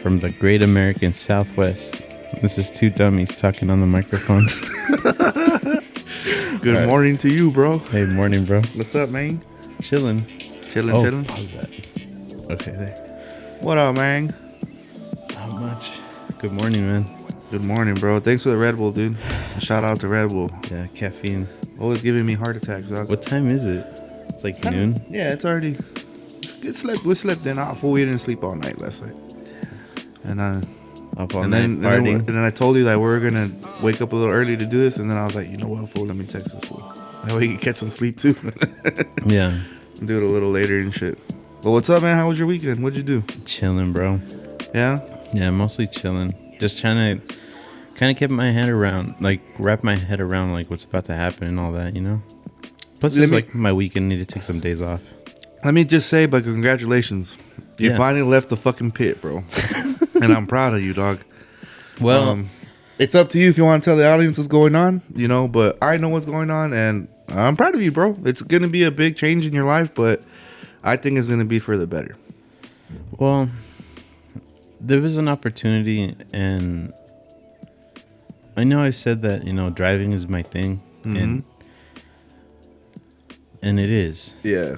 from the great American Southwest. This is two dummies talking on the microphone. Good morning to you, bro. Hey, morning, bro. What's up, man? Chilling. Chilling. Pause that. Okay, there. What up, man? Not much. Good morning, man. Good morning, bro. Thanks for the Red Bull, dude. Shout out to Red Bull. Yeah, caffeine. Always giving me heart attacks, dog. What time is it? It's like noon. Yeah, it's already. We slept in. We didn't sleep all night last night. And Up all night partying. And then I told you that we were gonna wake up a little early to do this, and then I was like, you know what, fool? Let me text this fool. That way you can catch some sleep too. Yeah. Do it a little later and shit. But what's up, man? How was your weekend? What'd you do? Chilling, bro. Yeah. Yeah, mostly chilling. Just trying to kind of get my head around, like wrap my head around like what's about to happen and all that, you know. Plus, it's like my weekend. Need to take some days off. Let me just say, but congratulations. You finally left the fucking pit, bro. And I'm proud of you, dog. Well, it's up to you if you want to tell the audience what's going on, you know, but I know what's going on, and I'm proud of you, bro. It's going to be a big change in your life, but I think it's going to be for the better. Well, there was an opportunity, and I know I said that, you know, driving is my thing, and it is. Yeah.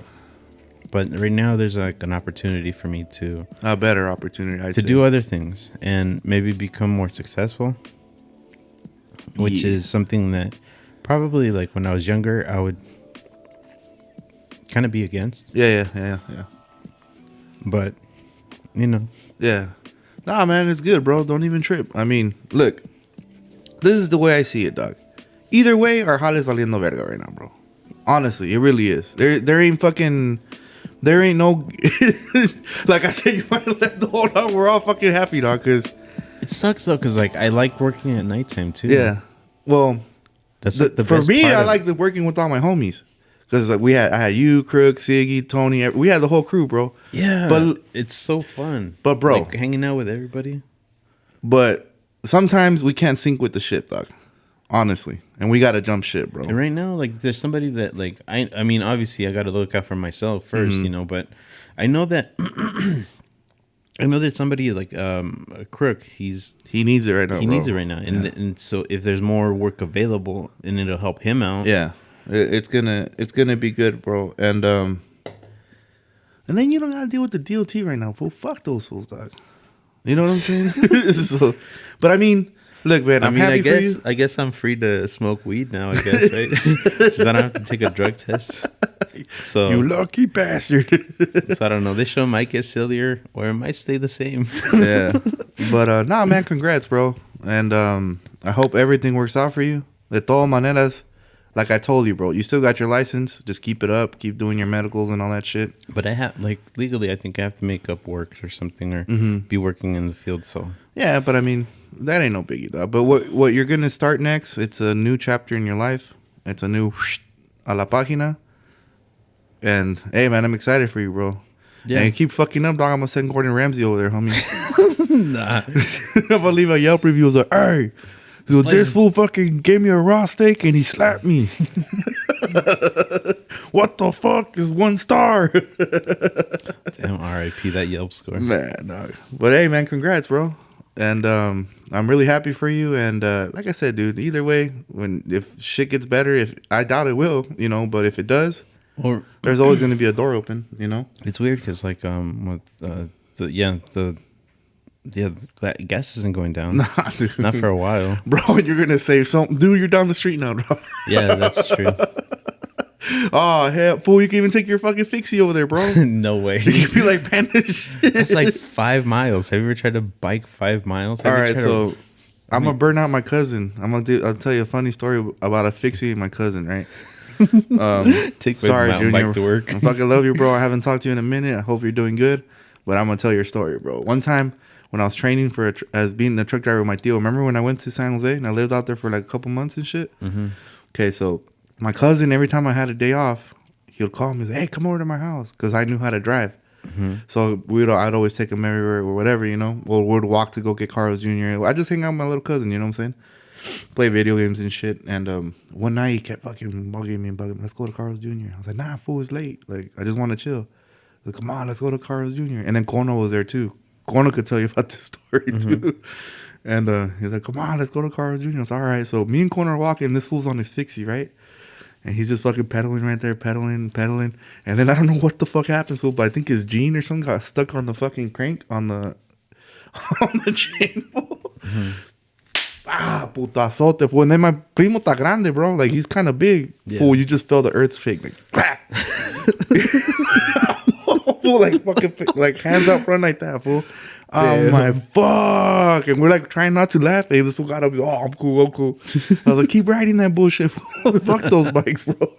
But right now, there's like an opportunity for me to... A better opportunity, to do other things and maybe become more successful, which is something that probably, like, when I was younger, I would kind of be against. Yeah. But, you know. Yeah. Nah, man, it's good, bro. Don't even trip. I mean, look. This is the way I see it, dog. Either way, our jale is valiendo verga right now, bro. Honestly, it really is. There ain't fucking... There ain't no, like I said, you might have left the whole time. We're all fucking happy, dog, because it sucks though, because like I like working at nighttime too. Yeah, well, that's the for best me. Part I like working with all my homies, because like I had you, Krookz, Siggy, Tony. We had the whole crew, bro. Yeah, but it's so fun. But bro, like hanging out with everybody. But sometimes we can't sync with the shit, dog. Honestly, and we gotta jump shit, bro. And right now, like, there's somebody that, like, I mean, obviously, I gotta look out for myself first, you know. But I know that, somebody like a Krookz, he needs it right now. He needs it right now, and so if there's more work available, and it'll help him out. Yeah, it's gonna be good, bro. And then you don't gotta deal with the DOT right now, fool. Fuck those fools, dog. You know what I'm saying? But I mean. Look, man, I'm happy for you. I guess I'm free to smoke weed now, I guess, right? Since I don't have to take a drug test. So you lucky bastard. So I don't know. This show might get sillier or it might stay the same. Yeah. But, nah, man, congrats, bro. And I hope everything works out for you. De todas maneras, like I told you, bro, you still got your license. Just keep it up. Keep doing your medicals and all that shit. But I have, like, legally, I think I have to make up work or something or be working in the field, so. Yeah, but I mean... That ain't no biggie, dog. But what you're going to start next, it's a new chapter in your life. It's a new a la página. And, hey, man, I'm excited for you, bro. Yeah. And you keep fucking up, dog. I'm going to send Gordon Ramsay over there, homie. Nah. I'm going to leave a Yelp review. Like, hey, so this fool fucking gave me a raw steak and he slapped me. What the fuck is 1 star? Damn, R.I.P. that Yelp score. Man, dog. But, hey, man, congrats, bro. And I'm really happy for you. And like I said, dude, either way, if shit gets better, I doubt it will, you know, but if it does, there's always going to be a door open, you know. It's weird because like the gas isn't going down. Nah, dude. Not for a while, bro. You're gonna save some, dude. You're down the street now, bro. Yeah, that's true. Oh, hell, fool, you can even take your fucking fixie over there, bro. No way. You can be like, panish. It's like 5 miles. Have you ever tried to bike 5 miles? All right, so I'm going to burn out my cousin. I'll tell you a funny story about a fixie and my cousin, right? Take my mountain bike to work. I fucking love you, bro. I haven't talked to you in a minute. I hope you're doing good. But I'm going to tell your story, bro. One time when I was training as being a truck driver with my tío, remember when I went to San Jose and I lived out there for like a couple months and shit? Okay, so... My cousin, every time I had a day off, he would call me and say, hey, come over to my house, because I knew how to drive. So I'd always take him everywhere or whatever, you know. Or we'd walk to go get Carlos Jr. I just hang out with my little cousin, you know what I'm saying? Play video games and shit. And one night he kept fucking bugging me and bugging me. Let's go to Carlos Jr. I was like, nah, fool, it's late. Like, I just want to chill. Like, come on, let's go to Carlos Jr. And then Kono was there too. Corner could tell you about this story too. And he's like, come on, let's go to Carl's Jr. I was all right. So me and Corner are walking. This fool's on his fixie, right? And he's just fucking pedaling right there, pedaling. And then I don't know what the fuck happens, fool, but I think his gene or something got stuck on the fucking crank, on the chain, fool. Putazote, fool. And then my primo ta grande, bro. Like, he's kind of big. Yeah. Fool, you just felt the earth shake. Like, fool, like, fucking, like, hands out front like that, fool. Oh my fuck! And we're like trying not to laugh. Hey, this fool got up. Oh, I'm cool. I was like, keep riding that bullshit. Fuck those bikes, bro.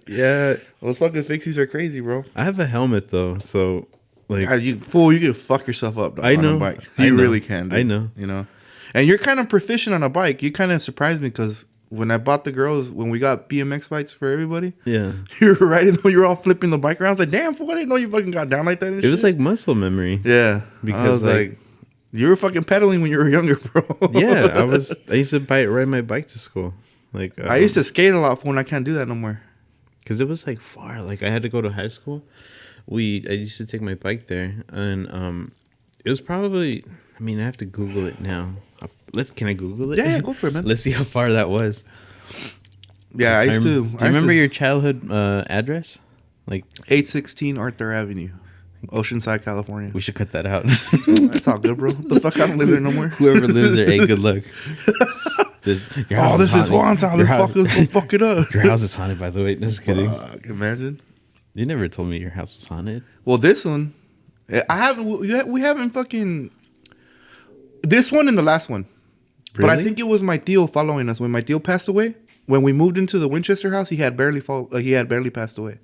Yeah, those fucking fixies are crazy, bro. I have a helmet though, so like, you fool, you can fuck yourself up. Dog, I know. On a bike. You really can. Dude. I know. You know, and you're kind of proficient on a bike. You kind of surprised me because when I bought the girls, when we got BMX bikes for everybody, yeah, you were riding, you were all flipping the bike around. I was like, damn, fool, I didn't know you fucking got down like that. And it was like muscle memory. Yeah, because I was like, you were fucking pedaling when you were younger, bro. Yeah, I used to ride my bike to school. Like I used to skate a lot when I can't do that no more. Because it was like far. Like I had to go to high school. I used to take my bike there, and it was probably. I mean, I have to Google it now. Can I Google it? Yeah, go for it, man. Let's see how far that was. Yeah, I used to. Do you remember your childhood address? Like 816 Arthur Avenue, Oceanside, California. We should cut that out. That's all good, bro. The fuck, I don't live there no more. Whoever lives there, hey, good luck. This is Juan's house. This fucker's gonna fuck it up. Your house is haunted, by the way. Just kidding. Imagine. You never told me your house was haunted. Well, this one, I haven't. We haven't fucking. This one and the last one. Really? But I think it was my tío following us when my tío passed away. When we moved into the Winchester house, he had barely passed away.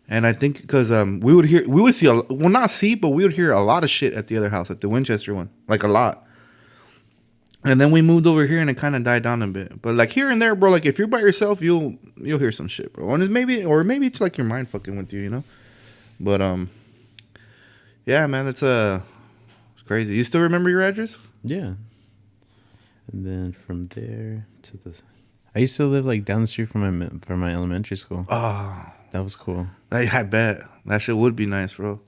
And I think because we would see but we would hear a lot of shit at the other house, at the Winchester one, like a lot. And then we moved over here and it kind of died down a bit. But like here and there, bro, like if you're by yourself, you'll hear some shit, bro. And maybe it's like your mind fucking with you, you know. But yeah, man, it's crazy. You still remember your address? Yeah. And then from there to I used to live like down the street from my elementary school. Oh, that was cool. I bet that shit would be nice, bro.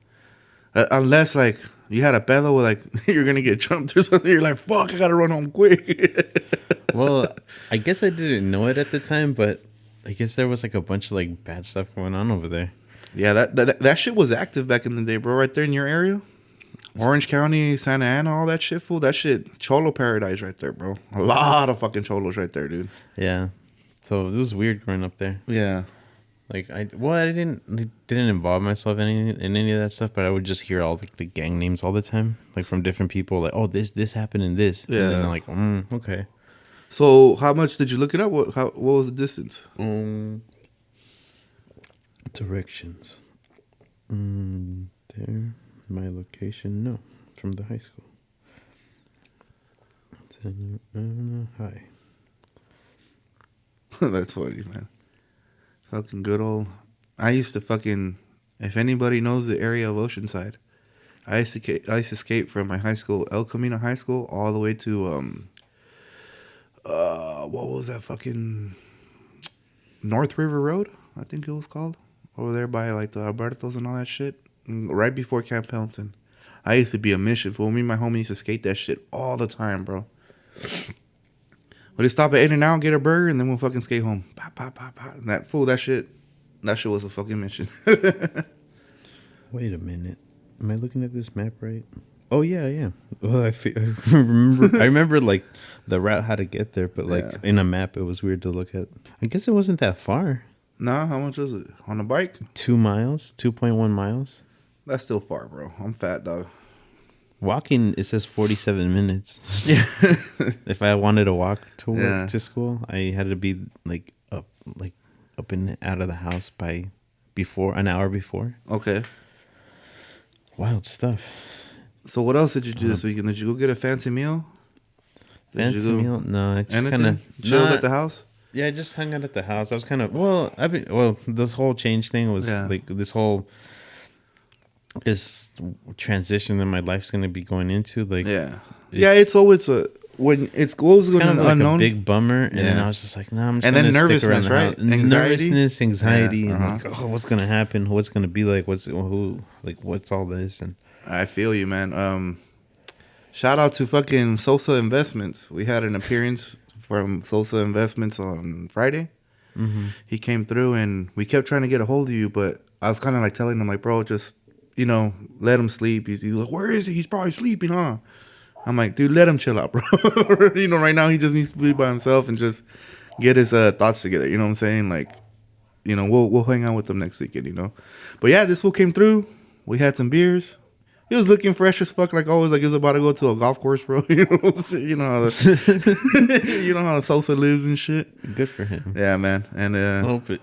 Unless like you had a pedo with like you're gonna get jumped or something, you're like, fuck, I gotta run home quick. Well, I guess I didn't know it at the time, but I guess there was like a bunch of like bad stuff going on over there. Yeah, that shit was active back in the day, bro. Right there in your area. Orange County, Santa Ana, all that shit, fool. That shit, Cholo paradise right there, bro. A lot of fucking Cholos right there, dude. Yeah. So it was weird growing up there. Yeah. Like I didn't involve myself in any of that stuff, but I would just hear all the gang names all the time, like from different people. Like, oh, this happened in this. Yeah. And then I'm like, okay. So how much did you look it up? What was the distance? Directions. There. My location, no, from the high school. Hi. That's funny, man. Fucking good old. I used to fucking. If anybody knows the area of Oceanside, I used to skate from my high school, El Camino High School, all the way to what was that fucking North River Road? I think it was called, over there by like the Albertos and all that shit. Right before Camp Pendleton. I used to be a mission fool. Me and my homie used to skate that shit all the time, bro. We'd stop at In-N-Out, get a burger, and then we'll fucking skate home. Pop, pop, pop, pop. And that shit was a fucking mission. Wait a minute. Am I looking at this map right? Oh, yeah. Well, I remember like the route, how to get there, but like in a map, it was weird to look at. I guess it wasn't that far. No, how much was it? On a bike? 2 miles, 2.1 miles. That's still far, bro. I'm fat, dog. Walking, it says 47 minutes. Yeah. If I wanted to walk to work, to school, I had to be up and out of the house an hour before. Okay. Wild stuff. So what else did you do this weekend? Did you go get a fancy meal? Meal? No, I just kind of chilled at the house. Yeah, I just hung out at the house. I was kind of this whole change thing was like this whole transition that my life's going to be going into. Like, it's always when it goes kind of like unknown, a big bummer. And then I was just like, I'm just and then nervousness, right? Anxiety, and like, oh, what's going to happen? What's going to be like? What's all this? And I feel you, man. Shout out to fucking Sosa Investments. We had an appearance from Sosa Investments on Friday. Mm-hmm. He came through and we kept trying to get a hold of you, but I was kind of like telling him, like, bro, just, you know, let him sleep. He's like, where is he? He's probably sleeping, huh? I'm like, dude, let him chill out, bro. You know, right now he just needs to be by himself and just get his thoughts together. You know what I'm saying? Like, you know, we'll hang out with him next weekend, you know. But yeah, this fool came through. We had some beers. He was looking fresh as fuck, like always, like he was about to go to a golf course, bro. You know what I'm saying? You know how you know how Sosa lives and shit. Good for him. Yeah, man. And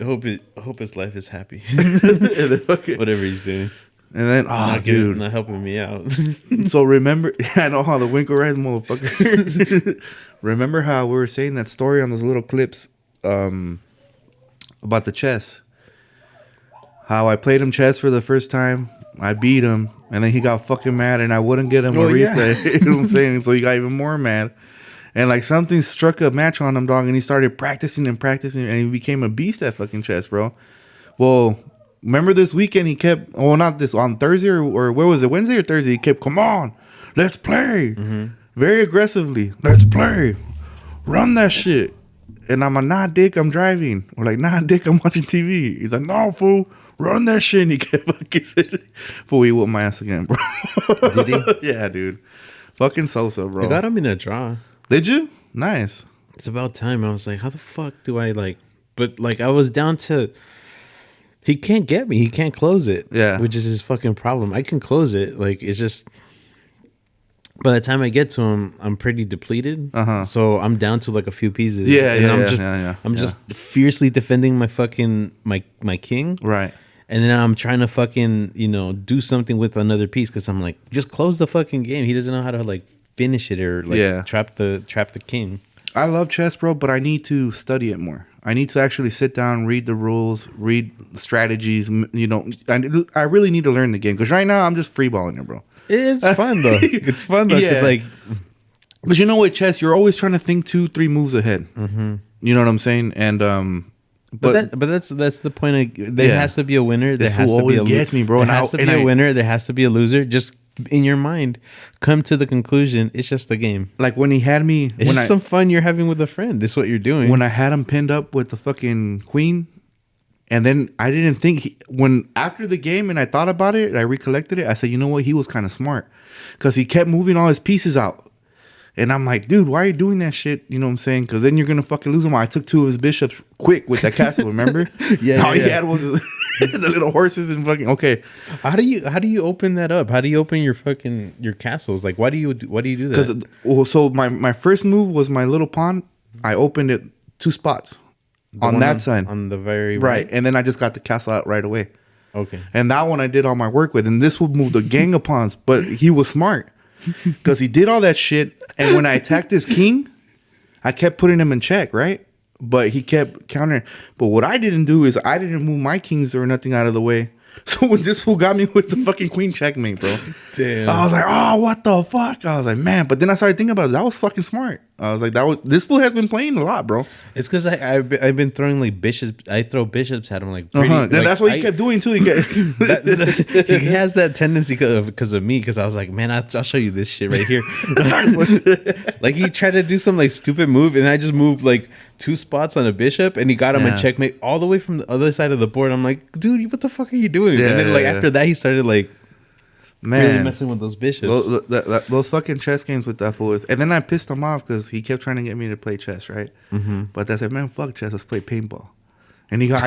hope his life is happy. Whatever he's doing. And then, dude, not helping me out. So remember, I know how the Winkle Rise motherfucker. Remember how we were saying that story on those little clips about the chess? How I played him chess for the first time. I beat him, and then he got fucking mad, and I wouldn't get him a replay. Yeah. You know what I'm saying? So he got even more mad. And like something struck a match on him, dog, and he started practicing, and he became a beast at fucking chess, bro. Well, remember this weekend he kept, not this, on Thursday or where was it, Wednesday or Thursday? He kept, come on, let's play. Mm-hmm. Very aggressively, let's play. Run that shit. And I'm like, nah, dick, I'm driving. Or like, nah, dick, I'm watching TV. He's like, no, fool. Run that shit. And he kept fucking saying, fool, he whooped my ass again, bro. Did he? Yeah, dude. Fucking Sosa, bro. I got him in a draw. Did you? Nice. It's about time. I was like, how the fuck do I like... But like, I was down to... He can't get me. He can't close it. Yeah. Which is his fucking problem. I can close it. Like, it's just... By the time I get to him, I'm pretty depleted. Uh-huh. So I'm down to like a few pieces. I'm just fiercely defending my fucking... My king. Right. And then I'm trying to fucking, you know, do something with another piece because I'm like, just close the fucking game. He doesn't know how to like finish it or like trap the king. I love chess, bro, but I need to study it more. I need to actually sit down, read the rules, read strategies. You know, I really need to learn the game because right now I'm just freeballing it, bro. It's fun though. It's fun though because like, but you know, with chess, you're always trying to think 2-3 moves ahead. Mm-hmm. You know what I'm saying? And But that's the point. There has to be a winner. There has to be a gets me, bro. There has to be a winner. There has to be a loser. Just in your mind, come to the conclusion. It's just a game. Like when he had me, it's just some fun you're having with a friend. That's what you're doing. When I had him pinned up with the fucking queen, and then I didn't think after the game, and I thought about it, I recollected it. I said, you know what? He was kind of smart because he kept moving all his pieces out. And I'm like, dude, why are you doing that shit? You know what I'm saying? Because then you're going to fucking lose him. I took 2 of his bishops quick with that castle, remember? All he had was the little horses and fucking, okay. How do you open that up? How do you open your castles? Like, why do you do that? Because, so my first move was my little pawn. I opened it 2 spots on that side. On the very right. And then I just got the castle out right away. Okay. And that one I did all my work with. And this would move the gang of pawns. But he was smart. Because he did all that shit, and when I attacked his king, I kept putting him in check, right? But he kept countering. But what I didn't do is I didn't move my kings or nothing out of the way. So when this fool got me with the fucking queen checkmate, bro. Damn. I was like, oh, what the fuck? I was like, man. But then I started thinking about it. That was fucking smart. I was like, this fool has been playing a lot, bro. It's because I've been throwing like bishops. I throw bishops at him like pretty. Like, that's what he kept doing too. He has that tendency because of me. Because I was like, man, I'll show you this shit right here. Like he tried to do some like stupid move, and I just moved like 2 spots on a bishop, and he got him a checkmate all the way from the other side of the board. I'm like, dude, what the fuck are you doing? And then after that, he started like. Man, really messing with those bishops. Those fucking chess games with that fool. And then I pissed him off because he kept trying to get me to play chess, right? Mm-hmm. But I said, man, fuck chess. Let's play paintball. And he got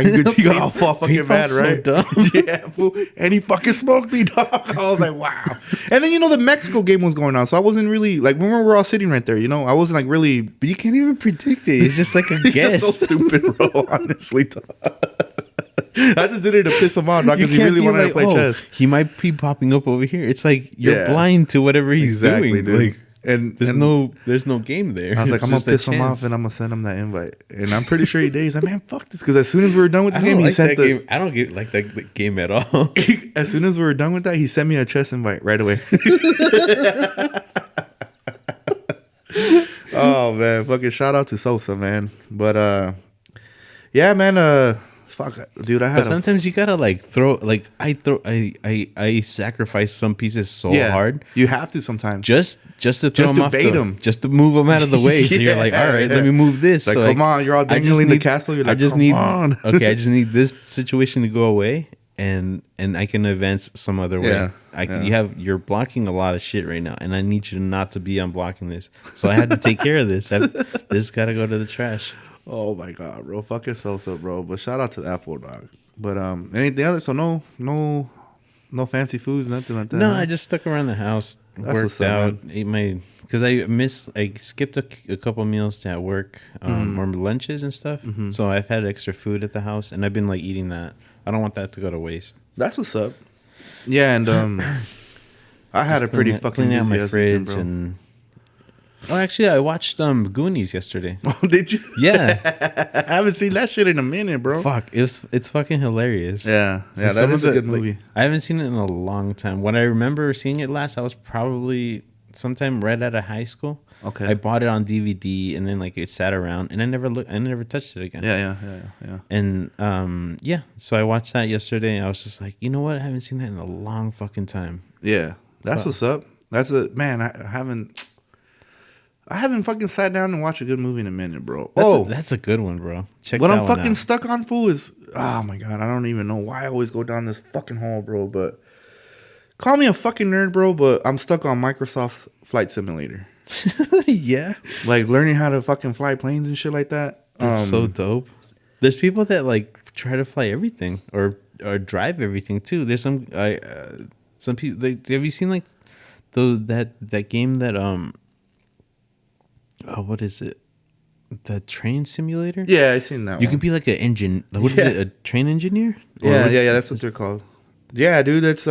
all fucking mad, right? So dumb. Yeah, fool. And he fucking smoked me, dog. I was like, wow. And then, the Mexico game was going on. So I wasn't really, like, when we were all sitting right there, I wasn't like really. But you can't even predict it. It's just like a guess. It's so stupid, bro. Honestly, dog. I just did it to piss him off, not because he really wanted to play chess. He might be popping up over here. It's like you're blind to whatever he's doing. Dude. Like, and there's no game there. I was like, I'm gonna piss him off and I'm gonna send him that invite. And I'm pretty sure he did. He's like, man, fuck this. Because as soon as we were done with this game, he sent game. I don't like that game at all. As soon as we were done with that, he sent me a chess invite right away. Oh man, fucking shout out to Sosa, man. But yeah, man. fuck, dude. But sometimes you gotta like throw. Like I sacrifice some pieces so hard. You have to sometimes. Just to throw them off, just to move them out of the way. So you're like, all right, let me move this. Like, so come on, you're all dangling the castle. You're like, I just need. Okay, I just need this situation to go away, and I can advance some other way. You're blocking a lot of shit right now, and I need you not to be unblocking this. So I had to take care of this. This gotta go to the trash. Oh my god, bro, fucking Sosa, bro. But shout out to that fool, dog. But anything other? So no fancy foods, nothing like that. No, I just stuck around the house, worked out, ate my because I skipped a couple meals at work, or lunches and stuff. Mm-hmm. So I've had extra food at the house, and I've been like eating that. I don't want that to go to waste. That's what's up. Yeah, and I had a pretty fucking busy my fridge weekend, and. Oh, actually, I watched Goonies yesterday. Oh, did you? Yeah, I haven't seen that shit in a minute, bro. Fuck, it's fucking hilarious. Yeah, that is a good movie. I haven't seen it in a long time. When I remember seeing it last, I was probably sometime right out of high school. Okay, I bought it on DVD, and then like it sat around, and I never touched it again. Yeah. And so I watched that yesterday, and I was just like, you know what? I haven't seen that in a long fucking time. Yeah, that's what's up. That's man. I haven't fucking sat down and watched a good movie in a minute, bro. That's a good one, bro. Check what that I'm one fucking out. stuck on, fool, is oh my god, I don't even know why I always go down this fucking hole, bro. But call me a fucking nerd, bro. But I'm stuck on Microsoft Flight Simulator. Yeah, like learning how to fucking fly planes and shit like that. That's so dope. There's people that like try to fly everything or drive everything too. There's some people. Have you seen like that game that Oh, what is it? The train simulator? Yeah, I seen that one. You can be like an engine. What is it? A train engineer? Yeah, that's what they're called. Yeah, dude, that's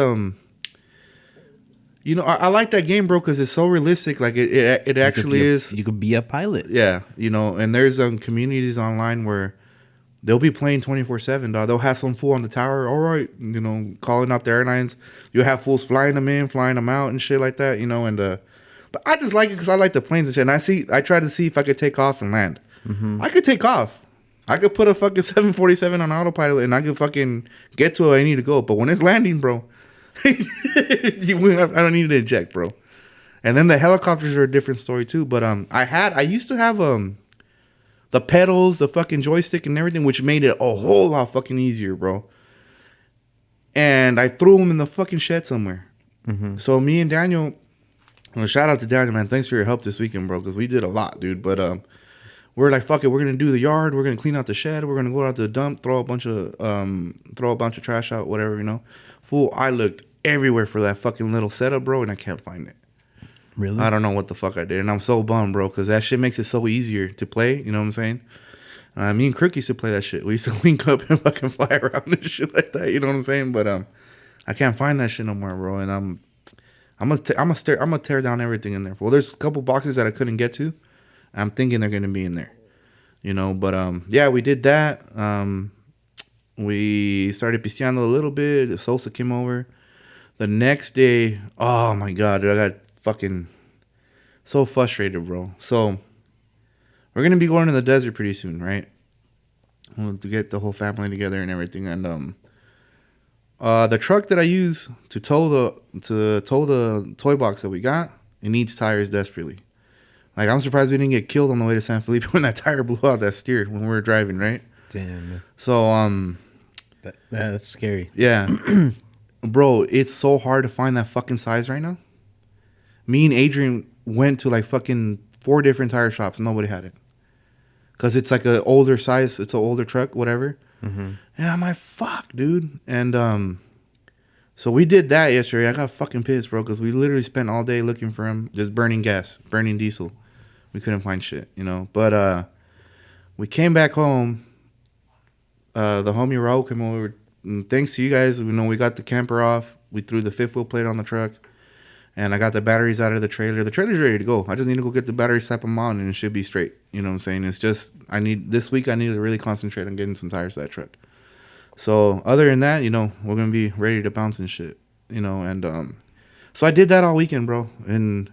you know, I like that game, bro, because it's so realistic. Like it actually is. You could be a pilot. Yeah, you know, and there's communities online where they'll be playing 24/7, dog. They'll have some fool on the tower. All right, you know, calling out the airlines. You'll have fools flying them in, flying them out, and shit like that. You know, and but I just like it because I like the planes and shit. And I try to see if I could take off and land. Mm-hmm. I could take off. I could put a fucking 747 on autopilot and I could fucking get to where I need to go. But when it's landing, bro, I don't need to eject, bro. And then the helicopters are a different story too. But I used to have the pedals, the fucking joystick and everything, which made it a whole lot fucking easier, bro. And I threw them in the fucking shed somewhere. Mm-hmm. So me and Daniel. Well, shout out to Daniel, man. Thanks for your help this weekend, bro, because we did a lot, dude. But we're like, fuck it, we're gonna do the yard, we're gonna clean out the shed, we're gonna go out to the dump, throw a bunch of trash out, whatever, you know. Fool, I looked everywhere for that fucking little setup, bro, and I can't find it. Really? I don't know what the fuck I did, and I'm so bummed, bro, because that shit makes it so easier to play. You know what I'm saying? Me and Krookz used to play that shit. We used to link up and fucking fly around and shit like that. You know what I'm saying? But I can't find that shit no more, bro, and I'm gonna tear down everything in there. Well, there's a couple boxes that I couldn't get to. I'm thinking they're gonna be in there, you know. But yeah, we did that. We started pisteando a little bit. Sosa came over. The next day, oh my god, dude, I got fucking so frustrated, bro. So we're gonna be going to the desert pretty soon, right? To get the whole family together and everything, and the truck that I use to tow the toy box that we got, it needs tires desperately. Like, I'm surprised we didn't get killed on the way to San Felipe when that tire blew out that steer when we were driving, right? Damn, man. So that's scary. Yeah. Bro, it's so hard to find that fucking size right now. Me and Adrian went to like fucking 4 different tire shops and nobody had it. Because it's like an older size, it's an older truck, whatever. Mm-hmm. And I'm like, fuck, dude. And so we did that yesterday. I got fucking pissed, bro, because we literally spent all day looking for him, just burning gas, burning diesel. We couldn't find shit, you know. But we came back home. The homie Raul came over. And thanks to you guys, you know, we got the camper off. We threw the 5th wheel plate on the truck. And I got the batteries out of the trailer. The trailer's ready to go. I just need to go get the batteries, slap them on, and it should be straight. You know what I'm saying? It's just, this week I need to really concentrate on getting some tires to that truck. So other than that, you know, we're going to be ready to bounce and shit. You know, and so I did that all weekend, bro. And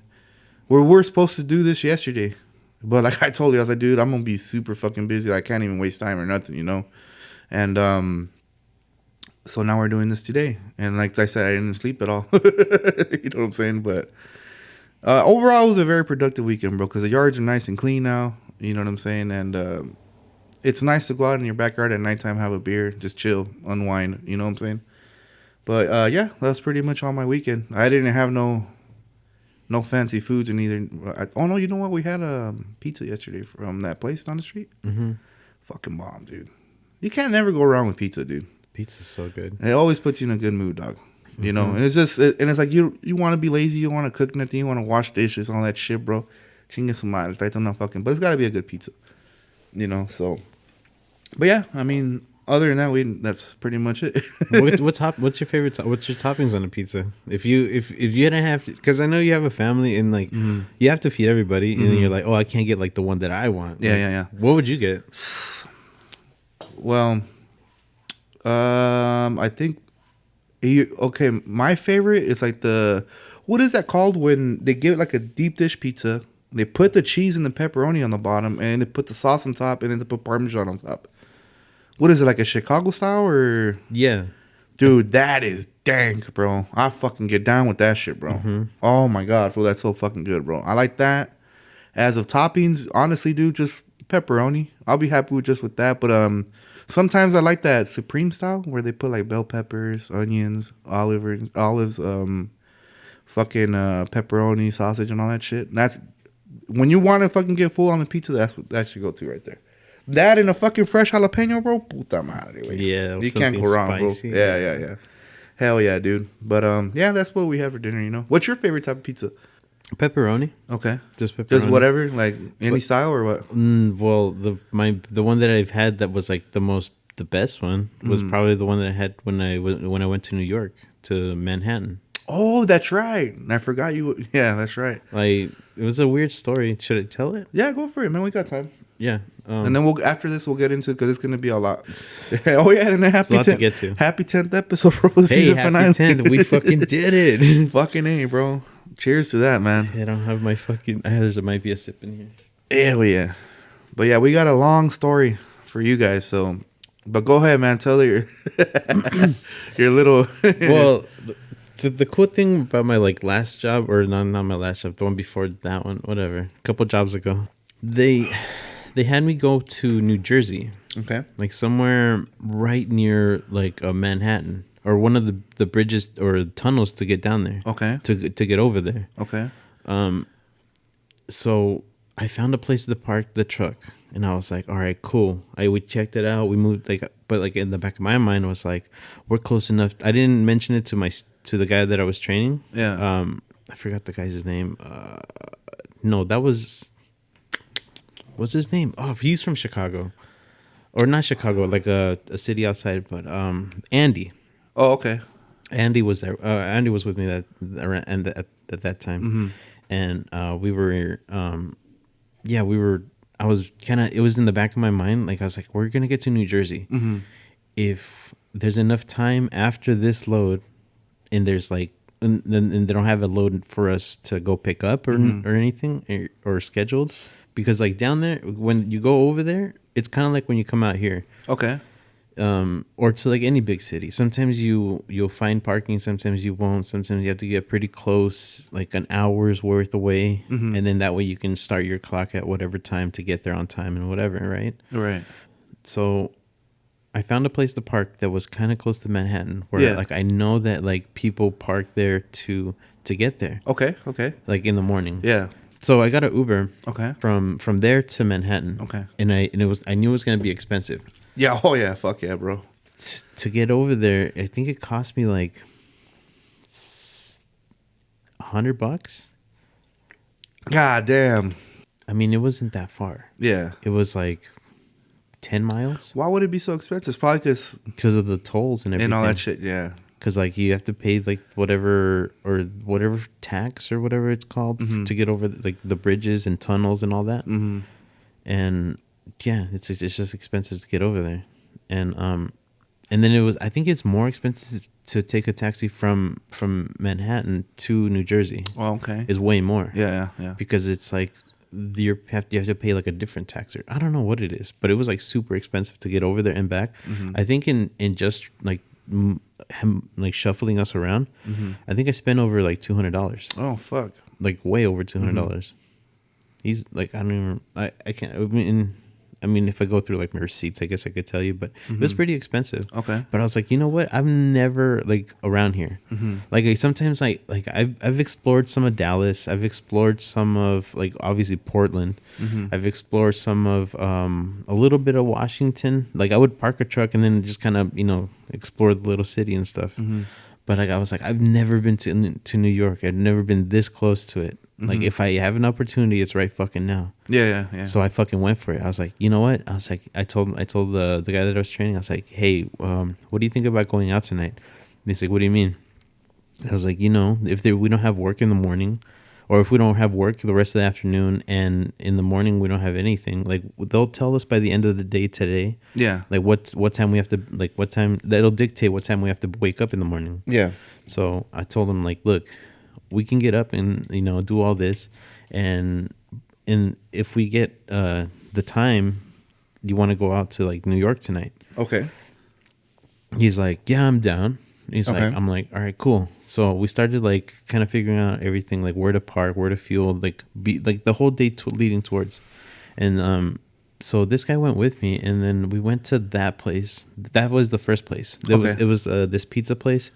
we're supposed to do this yesterday. But like I told you, I was like, dude, I'm going to be super fucking busy. I can't even waste time or nothing, you know? And so now we're doing this today. And like I said, I didn't sleep at all. You know what I'm saying? But overall, it was a very productive weekend, bro, because the yards are nice and clean now. You know what I'm saying? And it's nice to go out in your backyard at nighttime, have a beer, just chill, unwind. You know what I'm saying? But yeah, that's pretty much all my weekend. I didn't have no fancy foods or neither. Oh no, you know what? We had pizza yesterday from that place down the street. Mm-hmm. Fucking bomb, dude. You can't never go wrong with pizza, dude. Pizza's so good. It always puts you in a good mood, dog. You know, and it's just, and it's like you want to be lazy, you want to cook nothing, you want to wash dishes, all that shit, bro. Chingue su madre, but it's got to be a good pizza. You know, so. But yeah, I mean, other than that, that's pretty much it. What's your favorite? What's your toppings on a pizza? If you didn't have to, because I know you have a family and like you have to feed everybody, and you're like, oh, I can't get like the one that I want. Yeah, like, yeah. What would you get? Well, I think. Okay, my favorite is like what is that called when they give it like a deep dish pizza? They put the cheese and the pepperoni on the bottom, and they put the sauce on top, and then they put Parmesan on top. What is it, like a Chicago style or? Yeah, dude, that is dank, bro. I fucking get down with that shit, bro. Mm-hmm. Oh my god, bro, that's so fucking good, bro. I like that. As of toppings, honestly, dude, just pepperoni. I'll be happy with that, but sometimes I like that supreme style where they put like bell peppers, onions, olives, fucking pepperoni, sausage, and all that shit. And that's when you want to fucking get full on the pizza. That should go to right there. That and a fucking fresh jalapeno, bro. Puta madre. Yeah, you can't go wrong, spicy, bro. Yeah. Hell yeah, dude. But yeah, that's what we have for dinner. You know, what's your favorite type of pizza? Pepperoni. Okay. Just pepperoni. Just whatever, like any style or what? Well, the one that I've had that was like the best one was probably the one that I had when I went to New York, to Manhattan. Oh, that's right. I forgot you. Yeah, that's right. Like, it was a weird story. Should I tell it? Yeah, go for it, man. We got time. Yeah. And then after this we'll get into, because it's gonna be a lot. Oh yeah, and a happy 10th, to get to. Happy 10th episode, bro. Hey, season happy finale. 10th. We fucking did it. Fucking A, bro. Cheers to that, man. I don't have my fucking. There might be a sip in here. Hell yeah. But yeah, we got a long story for you guys. So, but go ahead, man. Tell your your little. Well, the cool thing about my like last job, or not my last job, the one before that one, whatever, a couple jobs ago, they had me go to New Jersey. Okay. Like somewhere right near like Manhattan. Or one of the bridges or tunnels to get down there. Okay. To get over there. Okay. So I found a place to park the truck, and I was like, all right, cool. We checked it out. We moved but in the back of my mind was like, we're close enough. I didn't mention it to the guy that I was training. Yeah. I forgot the guy's name. No, that was, what's his name? Oh, he's from Chicago, or not Chicago, like a city outside. But Andy. Oh, okay. Andy was there. Andy was with me at that time, and we were. I was kind of. It was in the back of my mind. Like I was like, we're gonna get to New Jersey. Mm-hmm. If there's enough time after this load, and there's like, and they don't have a load for us to go pick up or anything or scheduled, because like down there when you go over there, it's kind of like when you come out here. Okay. Or to like any big city. Sometimes you'll find parking, sometimes you won't. Sometimes you have to get pretty close, like an hour's worth away, and then that way you can start your clock at whatever time to get there on time and whatever, right? Right. So I found a place to park that was kind of close to Manhattan, where like I know that like people park there to get there. Okay. Like in the morning. Yeah. So I got an Uber. Okay. From there to Manhattan. Okay. And I knew it was gonna be expensive. Yeah. Oh yeah. Fuck yeah, bro. To get over there, I think it cost me like $100. God damn. I mean, it wasn't that far. Yeah. It was like 10 miles. Why would it be so expensive? It's probably because of the tolls and everything. And all that shit, yeah. Because like you have to pay like whatever tax or whatever it's called to get over like the bridges and tunnels and all that. Mm-hmm. And yeah, it's just expensive to get over there. And then I think it's more expensive to take a taxi from Manhattan to New Jersey. Oh, okay. Is way more. Yeah. Because it's like you have to pay like a different tax, or I don't know what it is, but it was like super expensive to get over there and back. I think in just like him like shuffling us around, I think I spent over like $200. Oh fuck! Like way over $200. He's like, I don't even, I can't. I mean, if I go through like my receipts, I guess I could tell you, but it was pretty expensive. Okay. But I was like, you know what? I'm never like around here. Like sometimes I've explored some of Dallas. I've explored some of like obviously Portland. I've explored some of a little bit of Washington. Like I would park a truck and then just kind of, explore the little city and stuff. But like I was like, I've never been to New York. I've never been this close to it. Like if I have an opportunity, it's right fucking now. Yeah. So I fucking went for it. I was like, you know what? I was like, I told the guy that I was training, I was like, hey, what do you think about going out tonight? And he's like, what do you mean? I was like, if we don't have work in the morning, or if we don't have work the rest of the afternoon, and in the morning we don't have anything, like they'll tell us by the end of the day today. Yeah. Like what time we have to, like what time, that'll dictate what time we have to wake up in the morning. Yeah. So I told him like, look, we can get up and do all this, and if we get the time, you want to go out to like New York tonight? Okay. He's like, yeah, I'm down. He's okay. I'm like, all right, cool. So we started like kind of figuring out everything, like where to park, where to fuel, like be like the whole day leading towards, and so this guy went with me, and then we went to that place. That was the first place. It was this pizza place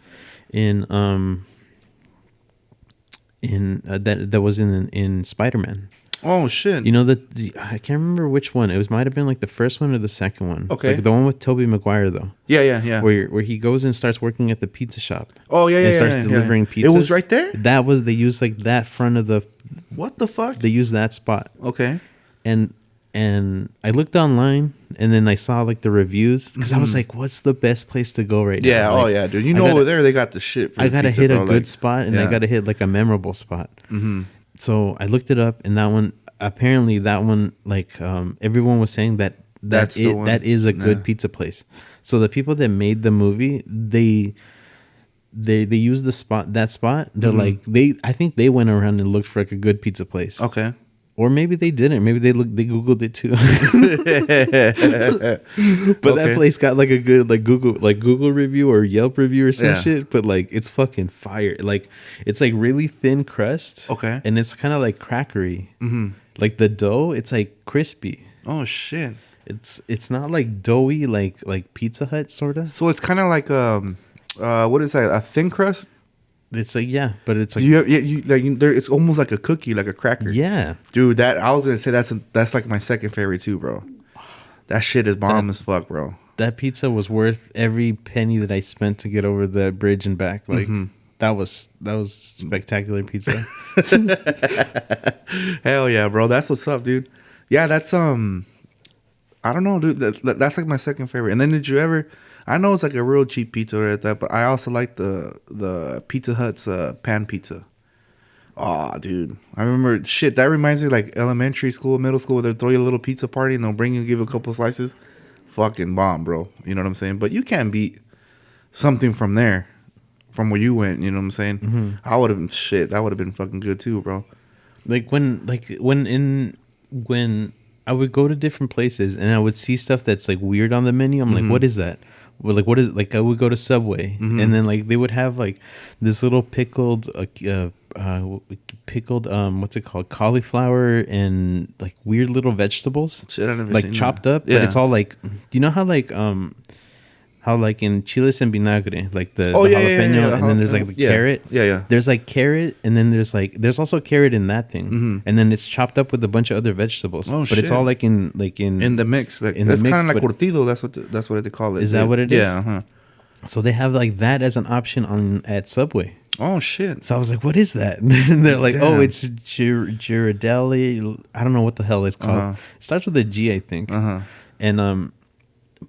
in that was in Spider-Man. Oh shit! I can't remember which one. Might have been like the first one or the second one. Okay, like the one with Tobey Maguire though. Yeah. Where he goes and starts working at the pizza shop. Oh yeah, and starts delivering pizzas. It was right there. They used like that front of the. What the fuck? They used that spot. Okay. And I looked online, and then I saw like the reviews, because I was like, "What's the best place to go right now?" Yeah, like, yeah, dude. Over there they got the shit. I gotta hit a good spot, and I gotta hit like a memorable spot. So I looked it up, and that one, apparently like everyone was saying that is a good pizza place. So the people that made the movie, they used that spot. They're like I think they went around and looked for like a good pizza place. Okay. Or maybe they didn't. Maybe they Googled it too. But that place got like a good like Google review or Yelp review or some shit. But like it's fucking fire. Like it's like really thin crust. Okay. And it's kind of like crackery. Like the dough, it's like crispy. Oh shit. It's not like doughy like Pizza Hut sort of. So it's kind of like what is that? A thin crust? It's like but it's like it's almost like a cookie, like a cracker. Yeah, dude. I was gonna say that's like my second favorite too, bro. That shit is bomb as fuck, bro. That pizza was worth every penny that I spent to get over the bridge and back. Like that was spectacular pizza. Hell yeah, bro. That's what's up, dude. Yeah, that's I don't know, dude. That's like my second favorite. And then did you ever? I know it's like a real cheap pizza right there, but I also like the Pizza Hut's pan pizza. Oh, dude. I remember, shit, that reminds me of like elementary school, middle school, where they'll throw you a little pizza party and they'll bring you, give you a couple slices. Fucking bomb, bro. You know what I'm saying? But you can't beat something from there, from where you went, you know what I'm saying? That would have been fucking good too, bro. When I would go to different places and I would see stuff that's like weird on the menu, I'm like, what is that? Well, like what is like? I would go to Subway, and then like they would have like this little pickled what's it called, cauliflower and like weird little vegetables. Shit, I never like seen chopped that. Up. Yeah. But it's all like, do you know how like in chiles en vinagre, like the jalapeno, and then there's like the carrot. Yeah. There's like carrot, and then there's also carrot in that thing, and then it's chopped up with a bunch of other vegetables. Oh, but shit. It's all like in the mix. Like, that's kind of like curtido. That's what they call it. Is that what it is? Yeah. So they have like that as an option at Subway. Oh shit! So I was like, "What is that?" And they're like, damn. "Oh, it's girardelli. I don't know what the hell it's called. It starts with a G, I think." And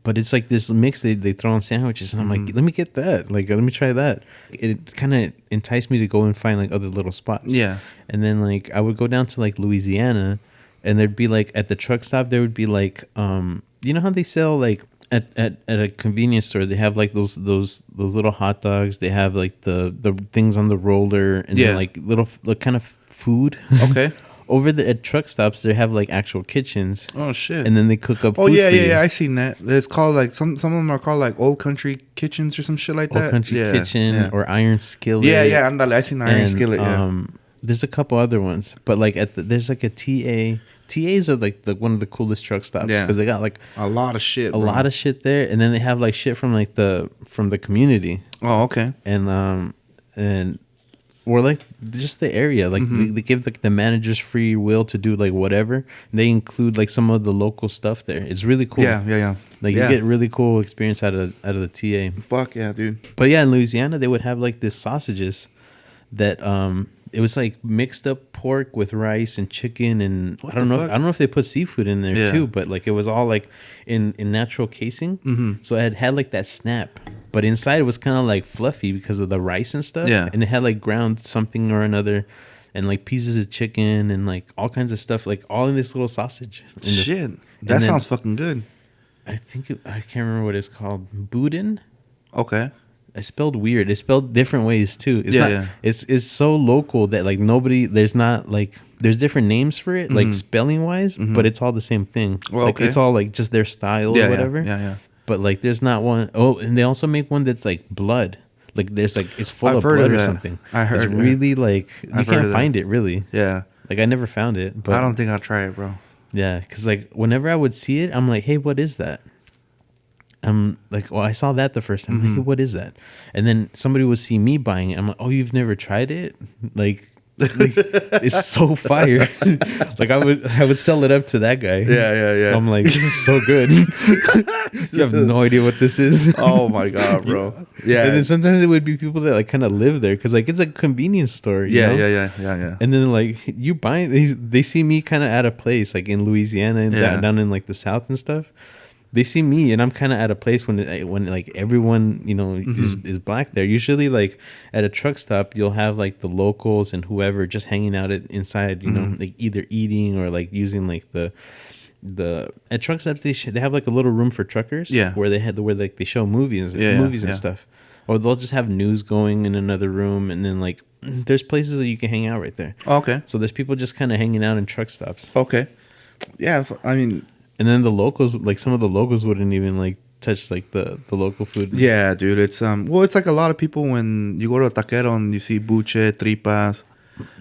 but it's like this mix they throw on sandwiches, and I'm like, let me get that. Like, let me try that. It kind of enticed me to go and find like other little spots. Yeah. And then like I would go down to like Louisiana, and there'd be like at the truck stop there would be like you know how they sell like at a convenience store, they have like those little hot dogs. They have like the things on the roller, and then like little kind of food. Okay. over at truck stops, they have like actual kitchens. Oh shit! And then they cook up. Oh food yeah, for you. I seen that. It's called like some of them are called like old country kitchens or some shit like that. Old country kitchen or iron skillet. Yeah. I seen the iron skillet. Yeah. There's a couple other ones, but like there's like a TA. TAs are like one of the coolest truck stops because they got like a lot of shit, lot of shit there, and then they have like shit from like from the community. Oh, okay. And or like just the area, like they give like the managers free will to do like whatever. They include like some of the local stuff there. It's really cool. Yeah. Like you get really cool experience out of the TA. Fuck yeah, dude. But yeah, in Louisiana they would have like this sausages that it was like mixed up pork with rice and chicken, and I don't know if they put seafood in there too, but like it was all like in natural casing. So it had like that snap, but inside it was kind of like fluffy because of the rice and stuff. Yeah, and it had like ground something or another, and like pieces of chicken and like all kinds of stuff, like all in this little sausage. Shit, that sounds fucking good. I think I can't remember what it's called. Boudin. Okay. It's spelled weird. It's spelled different ways too. It's so local that like there's different names for it, like spelling wise, but it's all the same thing. Well, like it's all like just their style or whatever. Yeah. But like there's not one. Oh, and they also make one that's like blood. Like there's like it's full of blood or something. I heard. It's really like you can't find it really. Yeah. Like I never found it. But I don't think I'll try it, bro. Yeah, because like whenever I would see it, I'm like, hey, what is that? I'm like, well, I saw that the first time. I'm like, hey, what is that? And then somebody would see me buying it. I'm like, oh, you've never tried it? Like it's so fire. Like I would sell it up to that guy. Yeah. I'm like, this is so good. You have no idea what this is. Oh my god, bro. Yeah. And then sometimes it would be people that like kind of live there because like it's a convenience store. You know? Yeah. And then like you buy they see me kind of at a place like in Louisiana and down in like the South and stuff. They see me and I'm kind of at a place when like everyone, you know, is black there. Usually like at a truck stop, you'll have like the locals and whoever just hanging out inside, you know, like either eating or like using like the at truck stops, they have like a little room for truckers where they show movies and stuff. Or they'll just have news going in another room, and then like there's places that you can hang out right there. Okay. So there's people just kind of hanging out in truck stops. Okay. Yeah, I mean... And then the locals, like some of the locals wouldn't even like touch like the local food. Yeah, dude. It's it's like a lot of people when you go to a taquero and you see buche, tripas,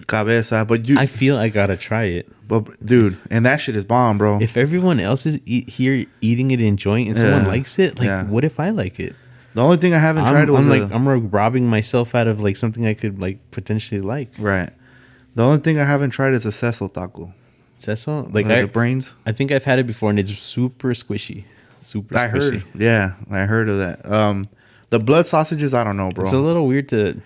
cabeza, but I feel I gotta try it. But dude, and that shit is bomb, bro. If everyone else is here eating it, enjoying it, and someone likes it, like what if I like it? The only thing I haven't tried was I'm robbing myself out of like something I could like potentially like. Right. The only thing I haven't tried is a Cecil taco. Cecil? Like the brains? I think I've had it before and it's super squishy. I heard. Yeah, I heard of that. The blood sausages, I don't know, bro. It's a little weird to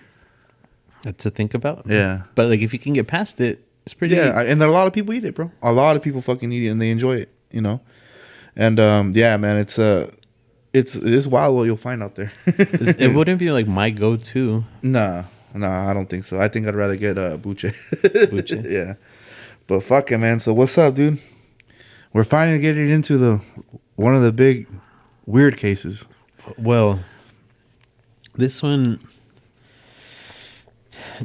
think about. Yeah. But like if you can get past it, it's pretty and a lot of people eat it, bro. A lot of people fucking eat it and they enjoy it, you know. And yeah, man, it's wild what you'll find out there. It wouldn't be like my go-to. No, I don't think so. I think I'd rather get buche. Buche? Yeah. But fuck it, man. So what's up, dude? We're finally getting into one of the big weird cases. Well, this one,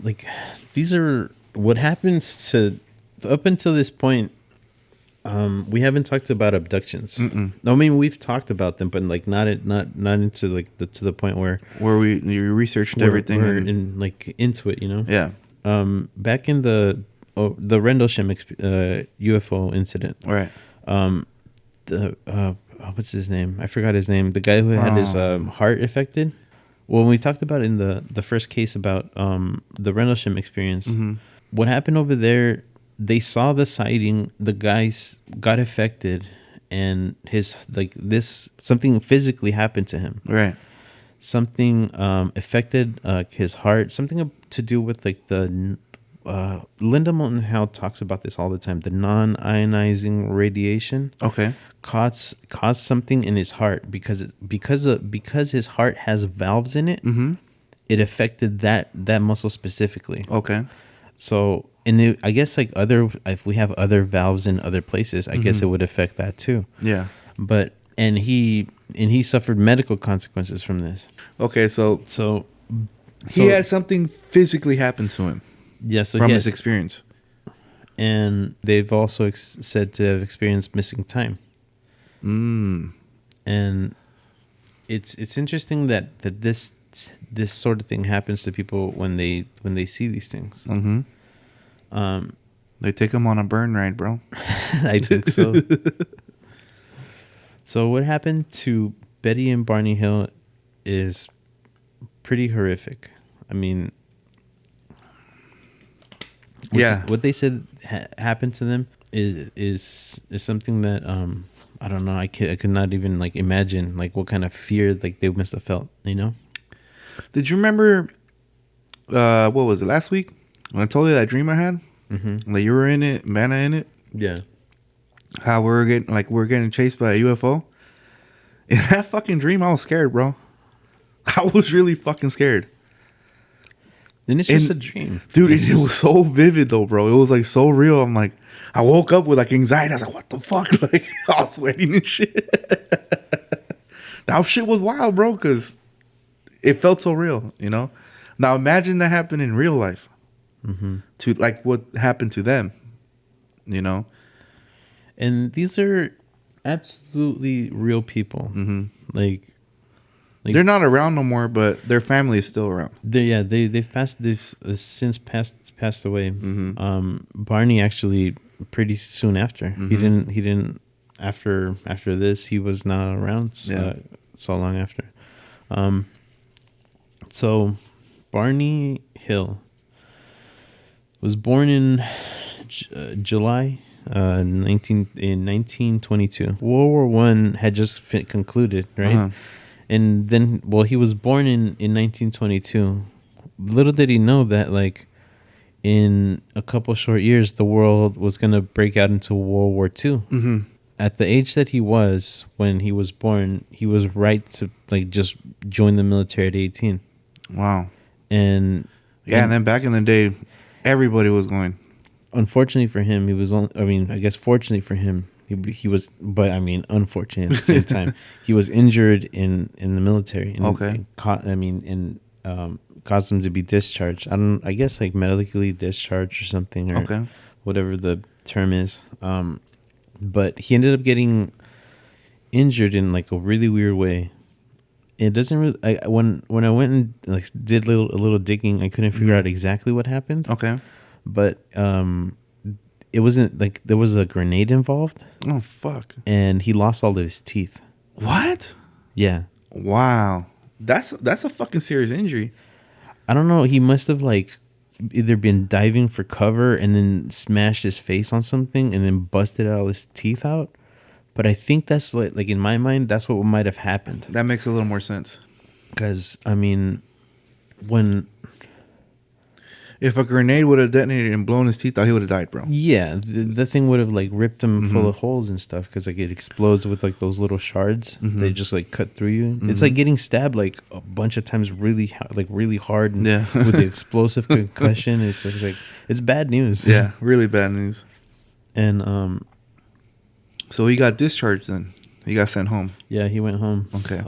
like, these are what happens to up until this point. We haven't talked about abductions. I mean, we've talked about them, but like not into like to the point where you researched everything and like into it, you know. Yeah. Back in the Rendlesham UFO incident. Right. What's his name? I forgot his name. The guy who had his heart affected. Well, when we talked about in the first case about the Rendlesham experience, what happened over there, they saw the sighting, the guys got affected, and something physically happened to him. Right. Something affected his heart, something to do with like the Linda Moulton Howe talks about this all the time. The non-ionizing radiation, caused something in his heart because his heart has valves in it. It affected that muscle specifically. Okay. So, I guess like if we have other valves in other places, I guess it would affect that too. Yeah. But he suffered medical consequences from this. Okay, so he had something physically happen to him. Yeah, so from his experience, and they've also said to have experienced missing time. And it's interesting that this sort of thing happens to people when they see these things. They take them on a burn ride, bro. I think so. So what happened to Betty and Barney Hill is pretty horrific. I mean, what they said happened to them is something that I don't know. I could not even like imagine like what kind of fear like they must have felt. You know? Did you remember? What was it last week when I told you that dream I had? Like you were in it, Vanna in it. Yeah. How we're getting chased by a UFO. In that fucking dream, I was scared, bro. I was really fucking scared. Then it's just a dream, dude. It was so vivid though, bro. It was like so real. I'm like, I woke up with like anxiety. I was like, what the fuck? Like I was sweating and shit. That shit was wild, bro, because it felt so real, you know. Now imagine that happened in real life, to like what happened to them, you know. And these are absolutely real people. Like they're not around no more, but their family is still around. They've since passed away. Barney actually pretty soon after. He didn't after this he was not around so long after. So Barney Hill was born in July in 1922. World War I had just concluded, right? And then, he was born in 1922. Little did he know that, like, in a couple short years, the world was going to break out into World War II. At the age that he was when he was born, he was right to, like, just join the military at 18. Wow. And then back in the day, everybody was going. Unfortunately for him, he was only, I guess fortunately for him, he was, but unfortunately at the same time, he was injured in the military. And caused him to be discharged. I guess like medically discharged or something, or whatever the term is. But he ended up getting injured in like a really weird way. It doesn't really. When I went and like did a little digging, I couldn't figure out exactly what happened. But it wasn't like there was a grenade involved. Oh fuck! And he lost all of his teeth. What? Yeah. Wow. That's a fucking serious injury. I don't know. He must have like either been diving for cover and then smashed his face on something and then busted all his teeth out. But I think that's like in my mind, that's what might have happened. That makes a little more sense. Because when if a grenade would have detonated and blown his teeth out, he would have died, bro. Yeah, the thing would have like ripped him full of holes and stuff because like it explodes with like those little shards. They just like cut through you. It's like getting stabbed like a bunch of times, really hard. And with the explosive concussion, it's just like it's bad news. Yeah, really bad news. And so he got discharged then. He got sent home. Yeah, he went home. Okay.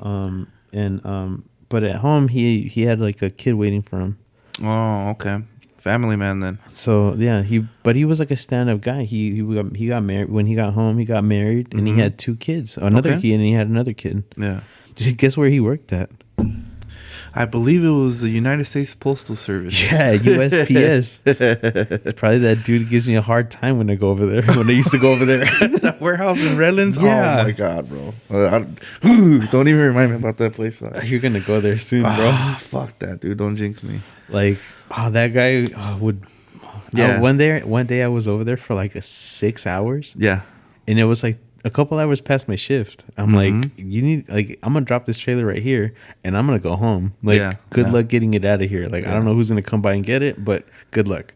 But at home he had like a kid waiting for him. Oh, okay. Family man then. So yeah, he was like a stand-up guy. He got married when he got home. He got married and he had 2 kids. Another kid, and he had another kid. Yeah. Guess where he worked at? I believe it was the United States Postal Service. Yeah, USPS. It's probably that dude gives me a hard time when I go over there. When I used to go over there. That warehouse in Redlands? Yeah. Oh my God, bro. Don't even remind me about that place. You're going to go there soon, bro. Fuck that, dude. Don't jinx me. Like, that guy would... Yeah. One day I was over there for like 6 hours. Yeah. And it was like a couple hours past my shift. I'm like, I'm gonna drop this trailer right here and I'm gonna go home. Like, good luck getting it out of here. Like, I don't know who's gonna come by and get it, but good luck.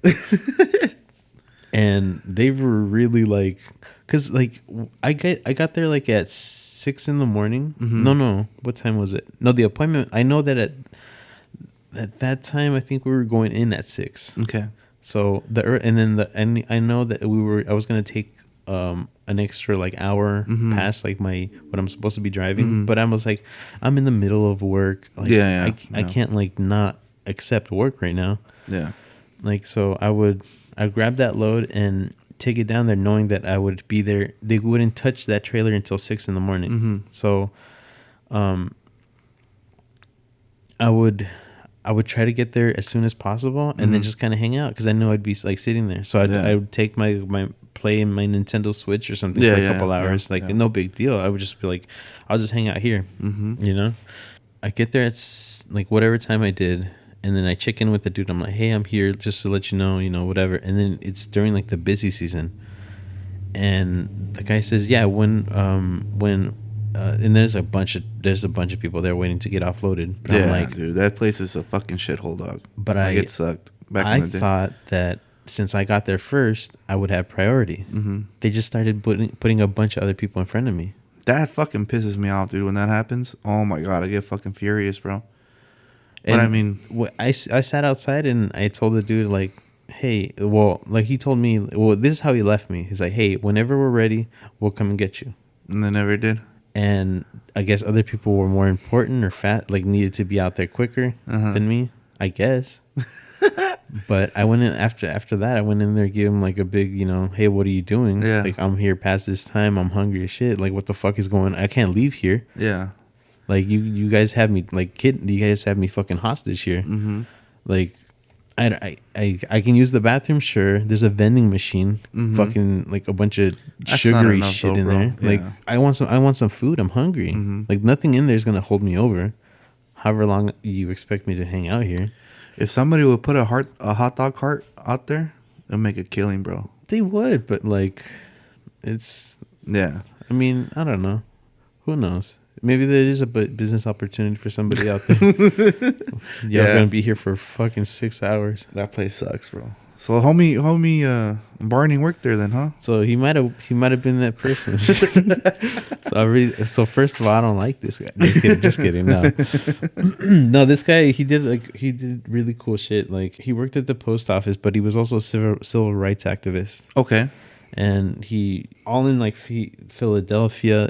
And they were really like, cause like I got there like at 6 a.m. No, what time was it? No, the appointment. I know that at that time I think we were going in at 6. Okay. So I know that I was gonna take an extra like hour past like what I'm supposed to be driving, but I was like, I'm in the middle of work. Like, I can't like not accept work right now. Yeah. Like, so I grabbed that load, and take it down there knowing that I would be there. They wouldn't touch that trailer until 6 a.m. Mm-hmm. So, I would try to get there as soon as possible and then just kind of hang out because I know I'd be like sitting there. So I would take my play in my Nintendo Switch or something for a couple hours. No big deal. I would just be like, I'll just hang out here. You know, I get there at like whatever time I did. And then I check in with the dude. I'm like, hey, I'm here just to let you know, whatever. And then it's during like the busy season. And the guy says, yeah, and there's a bunch of people there waiting to get offloaded. But I'm like, dude, that place is a fucking shithole, dog. But like, it sucked back in the day. I thought that since I got there first, I would have priority. They just started putting a bunch of other people in front of me. That fucking pisses me off, dude. When that happens, oh my god, I get fucking furious, bro. And but I mean, I sat outside and I told the dude, like, hey, well, like he told me, well, this is how he left me. He's like, hey, whenever we're ready, we'll come and get you. And they never did. And I guess other people were more important or needed to be out there quicker than me, I guess. But I went in after that. I went in there, gave him like a big, hey, what are you doing? Yeah. Like, I'm here past this time. I'm hungry as shit. Like, what the fuck is going on? I can't leave here. Yeah. Like, you guys have me, like, you guys have me fucking hostage here. Like, I can use the bathroom, sure. There's a vending machine, fucking, like, a bunch of sugary shit in there. Yeah. Like, I want some food. I'm hungry. Like, nothing in there is going to hold me over. However long you expect me to hang out here. If somebody would put a hot dog cart out there, they'll make a killing, bro. They would, but, like, it's... Yeah. I mean, I don't know. Who knows? Maybe there is a business opportunity for somebody out there. Y'all gonna be here for fucking 6 hours. That place sucks, bro. So homie Barney worked there then, huh? So he might have been that person. So first of all, I don't like this guy. Just kidding. No. No, this guy, he did really cool shit. Like, he worked at the post office, but he was also a civil rights activist. Okay. And he all in like Philadelphia,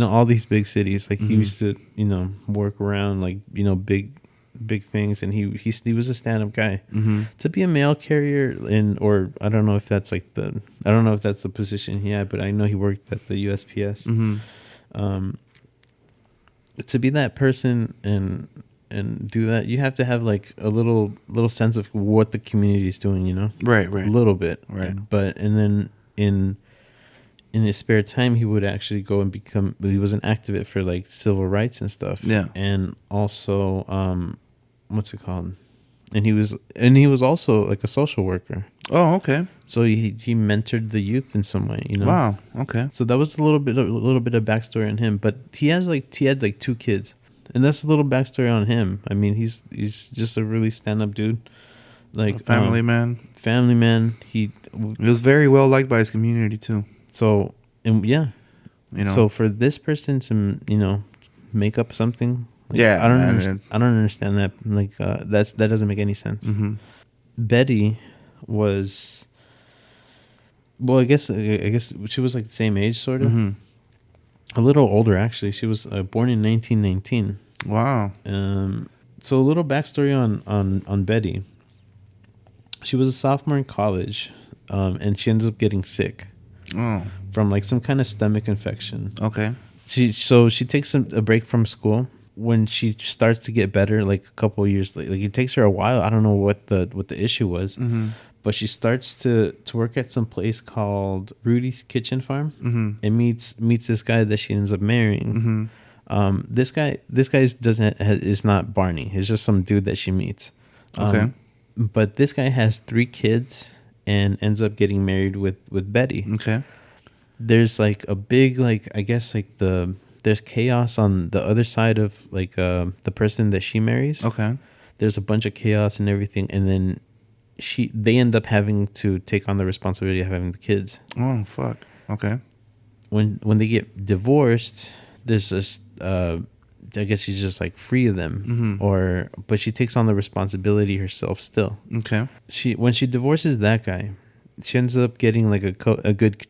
all these big cities. Like, he used to, work around like, big things, and he was a stand-up guy. To be a mail carrier, or I don't know if that's the position he had, but I know he worked at the USPS. To be that person and do that, you have to have like a little sense of what the community is doing, right, a little bit, right. But and then in his spare time, he would actually go and he was an activist for like civil rights and stuff. Yeah. And also, what's it called? And he was also like a social worker. Oh, okay. So he mentored the youth in some way, Wow. Okay. So that was a little bit of backstory on him. But he had like 2 kids, and that's a little backstory on him. I mean, he's just a really stand-up dude, like a family man. Family man. He was very well liked by his community too. So, and yeah, so for this person to, make up something, like, I don't understand that. Like, that doesn't make any sense. Betty was, well, I guess she was like the same age, sort of, a little older actually. She was born in 1919. Wow. So a little backstory on Betty. She was a sophomore in college, and she ends up getting sick. Oh. From like some kind of stomach infection. Okay. She takes a break from school. When she starts to get better, like a couple of years later, like it takes her a while. I don't know what the issue was, but she starts to work at some place called Rudy's Kitchen Farm, and meets this guy that she ends up marrying. This guy is not Barney. He's just some dude that she meets. Okay. But this guy has 3 kids and ends up getting married with Betty. Okay. There's like a big, like, I guess like there's chaos on the other side of like the person that she marries. Okay. There's a bunch of chaos and everything, and then they end up having to take on the responsibility of having the kids. Oh fuck. Okay. When they get divorced, there's this I guess she's just like free of them, but she takes on the responsibility herself still. Okay. When she divorces that guy, she ends up getting like a good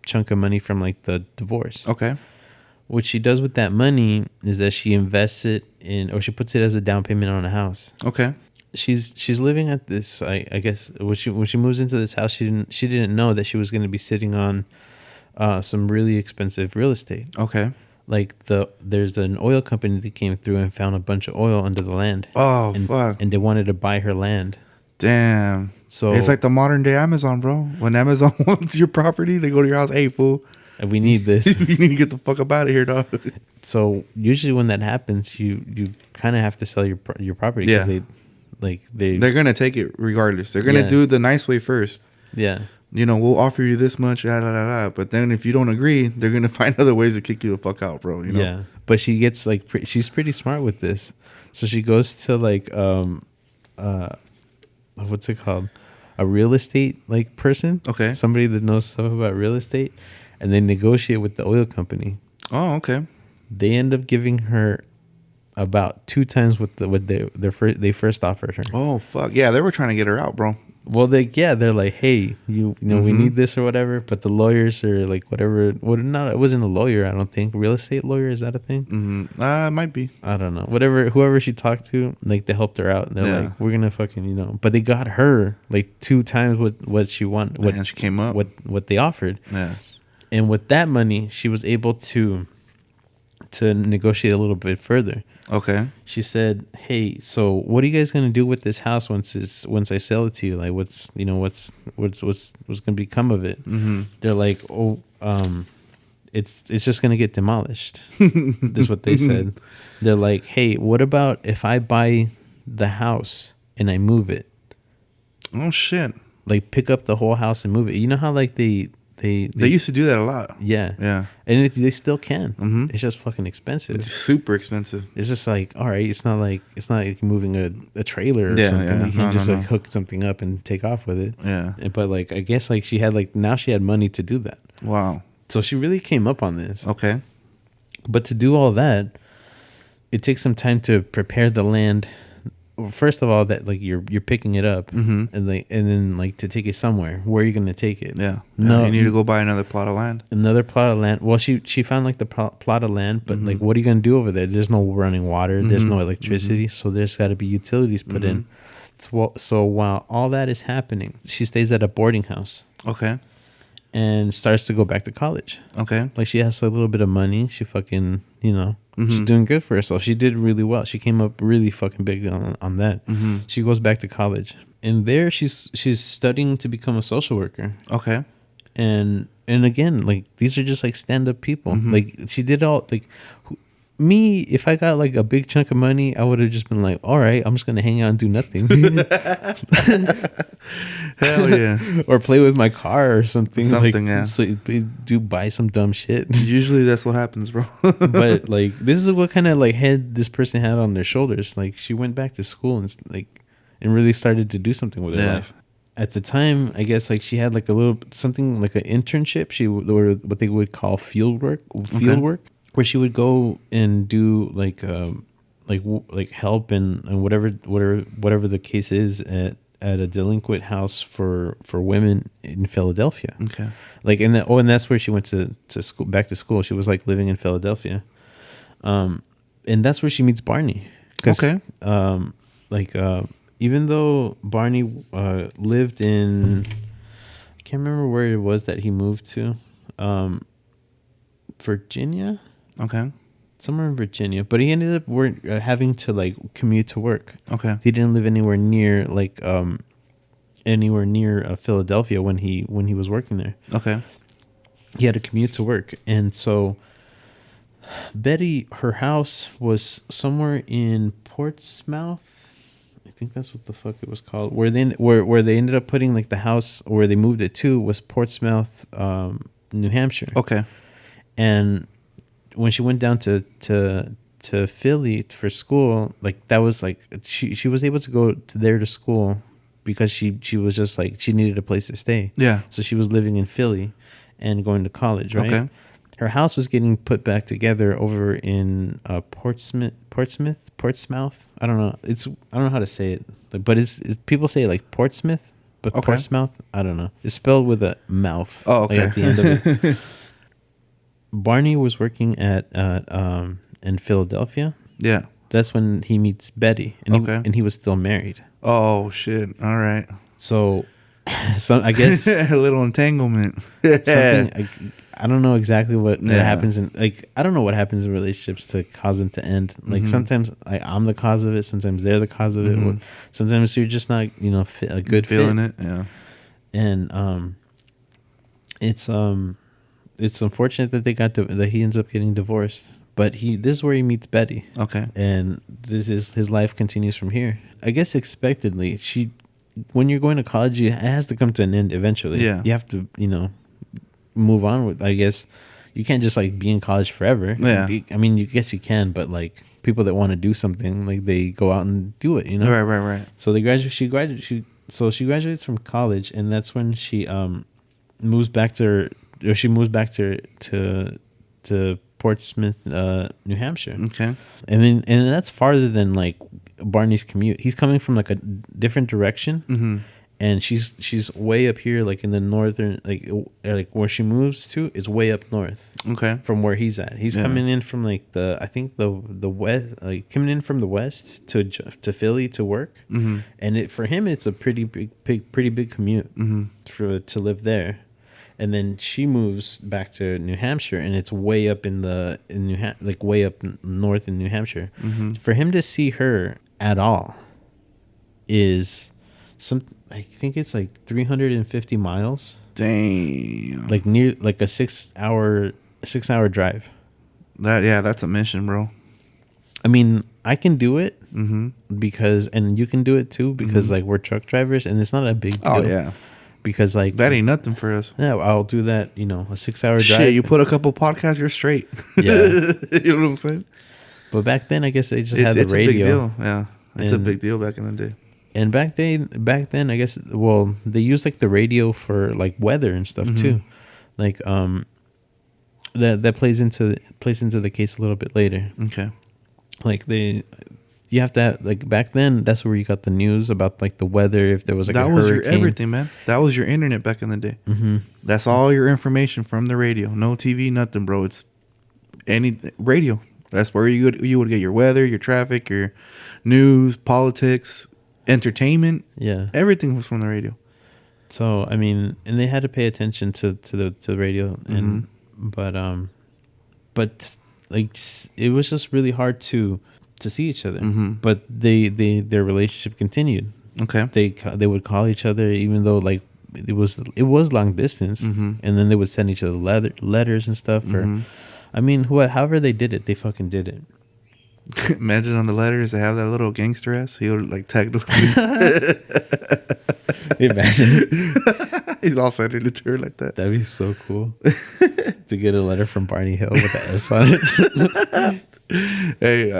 chunk of money from like the divorce. Okay. What she does with that money is that she invests it in, or she puts it as a down payment on a house. Okay. she's living at this. I guess when she moves into this house, she didn't know that she was going to be sitting on some really expensive real estate. Okay. Like there's an oil company that came through and found a bunch of oil under the land. Oh, fuck. And they wanted to buy her land. Damn. So it's like the modern day Amazon, bro. When Amazon wants your property, they go to your house. Hey, fool. We need this. You need to get the fuck up out of here, dog. So usually when that happens, you kind of have to sell your property because they're gonna take it regardless. They're gonna do it the nice way first. Yeah. We'll offer you this much, but then if you don't agree, they're gonna find other ways to kick you the fuck out, bro. Yeah, but she gets she's pretty smart with this, so she goes to what's it called, a real estate person. Okay, somebody that knows stuff about real estate, and they negotiate with the oil company. Oh, okay. They end up giving her about 2 times what they first offered her. Oh fuck yeah, they were trying to get her out, bro. Well, they're like, hey, we need this or whatever, but the lawyers are like, whatever. Well, it wasn't a lawyer, I don't think. Real estate lawyer, is that a thing? Mm-hmm. It might be. I don't know. Whoever she talked to, they helped her out. They're like, we're gonna fucking, but they got her 2 times what she wanted. What she came up. What they offered. Yeah. And with that money, she was able to negotiate a little bit further. Okay. She said, "Hey, so what are you guys gonna do with this house once I sell it to you? Like, what's gonna become of it?" Mm-hmm. They're like, "Oh, it's just gonna get demolished." That's what they said. They're like, "Hey, what about if I buy the house and I move it?" Oh shit! Like, pick up the whole house and move it. You know how they used to do that a lot. Yeah. And they still can. Mm-hmm. It's just fucking expensive. It's super expensive. It's just like, all right, it's not like moving a trailer or something. You can't just hook something up and take off with it. Yeah. But I guess she had now she had money to do that. Wow. So she really came up on this. Okay. But to do all that, it takes some time to prepare the land. First of all, that you're picking it up, mm-hmm. and then to take it somewhere. Where are you gonna take it? Yeah. No, you need to go buy another plot of land. Another plot of land. Well, she found the plot of land, but mm-hmm. What are you gonna do over there? There's no running water. Mm-hmm. There's no electricity, mm-hmm. so there's got to be utilities put mm-hmm. in. So while all that is happening, she stays at a boarding house. Okay. And starts to go back to college. Okay. She has a little bit of money. She fucking mm-hmm. she's doing good for herself. She did really well. She came up really fucking big on that. Mm-hmm. She goes back to college, and there she's studying to become a social worker. Okay. And again, these are just stand-up people. Mm-hmm. She did all me, if I got a big chunk of money, I would have just been like, all right, I'm just gonna hang out and do nothing. Hell yeah. Or play with my car or something. Yeah. So buy some dumb shit. Usually that's what happens, bro. But this is what kind of head this person had on their shoulders. She went back to school and really started to do something with her life. At the time, I guess she had a little something like an internship. Or what they would call field work, where she would go and do help and whatever the case is at a delinquent house for women in Philadelphia. Okay. And that's where she went to school, back to school. She was living in Philadelphia. And that's where she meets Barney. Okay. Even though Barney lived in, I can't remember where it was that he moved to, Virginia. Okay. Somewhere in Virginia, but he ended up having to commute to work. Okay. He didn't live anywhere near Philadelphia when he was working there. Okay. He had to commute to work, and so Betty, her house was somewhere in Portsmouth. I think that's what the fuck it was called. Where they ended up putting the house where they moved it to was Portsmouth, New Hampshire. Okay. And when she went down to Philly for school, that was she was able to go to school because she was just she needed a place to stay. Yeah. So she was living in Philly and going to college, right? Okay. Her house was getting put back together over in Portsmouth. I don't know. I don't know how to say it, but it's people say Portsmouth, but okay. Portsmouth. I don't know. It's spelled with a mouth. Oh, okay. At the end of it. Barney was working in Philadelphia. Yeah. That's when he meets Betty, and he was still married. Oh shit! All right. So, I guess a little entanglement. Something I don't know exactly what happens in I don't know what happens in relationships to cause them to end. Like sometimes I'm the cause of it, sometimes they're the cause of it, or sometimes you're just not a good feeling fit. It, yeah. And it's unfortunate that he ends up getting divorced. But this is where he meets Betty. Okay. And his life continues from here. I guess expectedly, when you're going to college, it has to come to an end eventually. Yeah. You have to, move on with, I guess. You can't just be in college forever. Yeah. I mean, you guess you can, but people that want to do something, they go out and do it, Right. So she graduates from college, and that's when she moves back to Portsmouth, New Hampshire. Okay. And that's farther than Barney's commute. He's coming from a different direction, and she's way up here, in the northern, where she moves to is way up north. Okay. From where he's at, he's coming in from the west, coming in from the west to Philly to work, and for him it's a pretty big commute to live there. And then she moves back to New Hampshire, and it's way up way up north in New Hampshire. For him to see her at all is I think it's 350 miles. Damn. Near a 6 hour drive. That's a mission, bro. I mean, I can do it because, and you can do it too, because we're truck drivers, and it's not a big deal. Oh yeah. Because that ain't nothing for us. Yeah, I'll do that. A 6 hour drive. Shit, you put a couple podcasts, you're straight. Yeah, you know what I'm saying. But back then, I guess they just had the radio. It's a big deal. Yeah, it's a big deal back in the day. And back then, I guess, they used the radio for weather and stuff too. That plays into the case a little bit later. Okay. You have to have, back then, that's where you got the news about the weather, if there was a hurricane. That was your everything, man. That was your internet back in the day. That's all your information from the radio. No TV, nothing, bro. It's radio. That's where you would get your weather, your traffic, your news, politics, entertainment. Yeah, everything was from the radio. So I mean, and they had to pay attention to the radio, and but it was just really hard to see each other. But their relationship continued. Okay, they would call each other even though it was long distance, and then they would send each other letters and stuff. Or I mean, however they did it, they fucking did it. Imagine on the letters they have that little gangster ass. He would tag them. Imagine. He's all sending it to her like that. That'd be so cool to get a letter from Barney Hill with an S on it. Hey,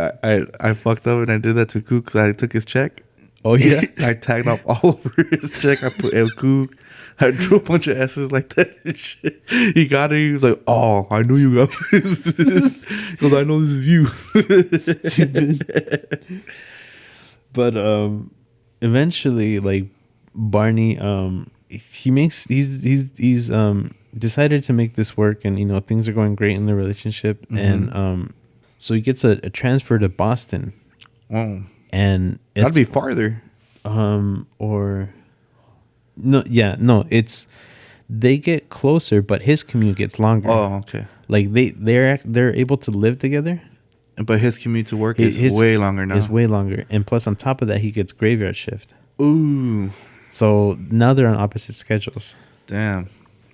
I fucked up and I did that to Krookz. I took his check. Oh yeah, I tagged up all over his check. I put El Kook. I drew a bunch of S's like that and shit. He got it. He was like, "Oh, I knew you got this." Because I know this is you. But eventually, Barney, he's decided to make this work, and things are going great in the relationship, and so he gets a transfer to Boston. Oh. And that'd be farther. It's they get closer, but his commute gets longer. Oh, okay. They're able to live together, but his commute to work is way longer now. It's way longer, and plus on top of that, he gets graveyard shift. Ooh. So now they're on opposite schedules. Damn.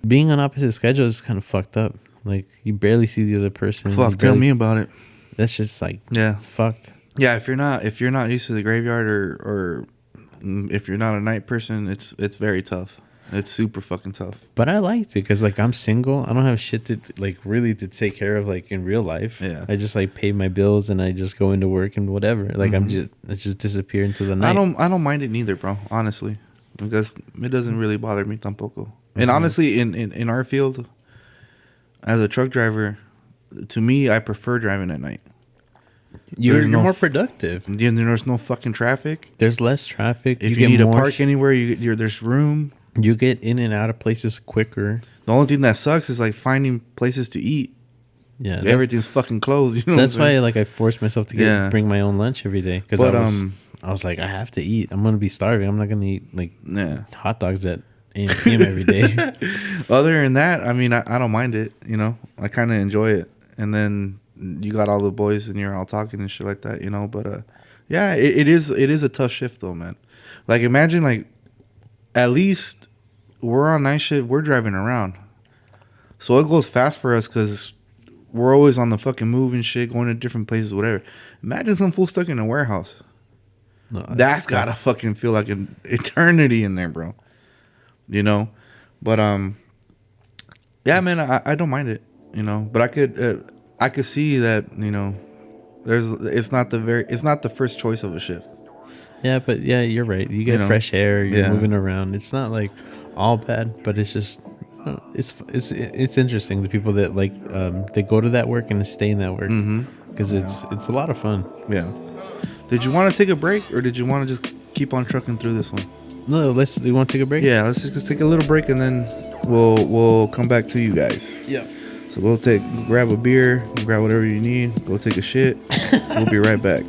Being on opposite schedules is kind of fucked up. You barely see the other person. Fuck, tell me about it. That's just it's fucked. Yeah, if you're not used to the graveyard or if you're not a night person, it's very tough. It's super fucking tough. But I liked it because I'm single. I don't have shit to really to take care of in real life. Yeah. I just pay my bills and I just go into work and whatever. I just disappear into the night. I don't mind it neither, bro. Honestly, because it doesn't really bother me tampoco. And honestly, in our field, as a truck driver, to me, I prefer driving at night. You're more productive. There's no fucking traffic. There's less traffic. If you need to park anywhere, there's room. You get in and out of places quicker. The only thing that sucks is finding places to eat. Yeah, everything's fucking closed. You know, that's why like I forced myself to bring my own lunch every day because I was like, I have to eat. I'm gonna be starving. I'm not gonna eat like hot dogs at 8 p.m. every day. Other than that, I mean, I don't mind it. You know, I kind of enjoy it. And then you got all the boys and you're all talking and shit like that. You know, but yeah, it is a tough shift though, man. Like imagine like at least we're on night shift. We're driving around, so it goes fast for us because we're always on the fucking move and shit, going to different places, whatever. Imagine some fool stuck in a warehouse. No, that's gotta fucking feel like an eternity in there, bro. You know, but yeah, man, I don't mind it. You know, but I could see that. You know, it's not the first choice of a shift. Yeah, but yeah, you're right. You get fresh air. You're moving around. It's not like all bad, but it's just. It's interesting the people that like they go to that work and stay in that work because it's a lot of fun. Yeah. Did you want to take a break or did you want to just keep on trucking through this one? No, you want to take a break? Yeah, let's just take a little break and then we'll come back to you guys. Yeah. So grab a beer, grab whatever you need, go take a shit. We'll be right back.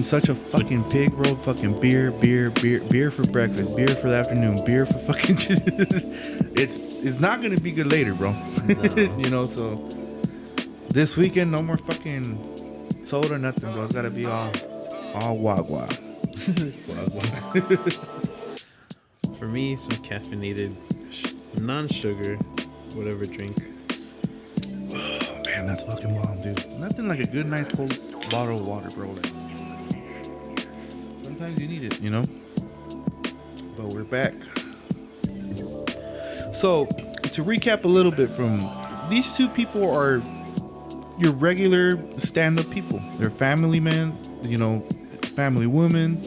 Such a fucking pig, bro. Fucking beer for breakfast, beer for the afternoon, beer for fucking it's not gonna be good later, bro. No. You know, so this weekend no more fucking soda, nothing, bro. It's gotta be all wagwa. For me, some caffeinated, non-sugar, whatever drink. Oh man, that's fucking bomb, dude. Nothing like a good, nice cold bottle of water, bro. Like, sometimes you need it, you know. But we're back. So, to recap a little bit from these two people are your regular stand-up people. They're family men, you know, family woman.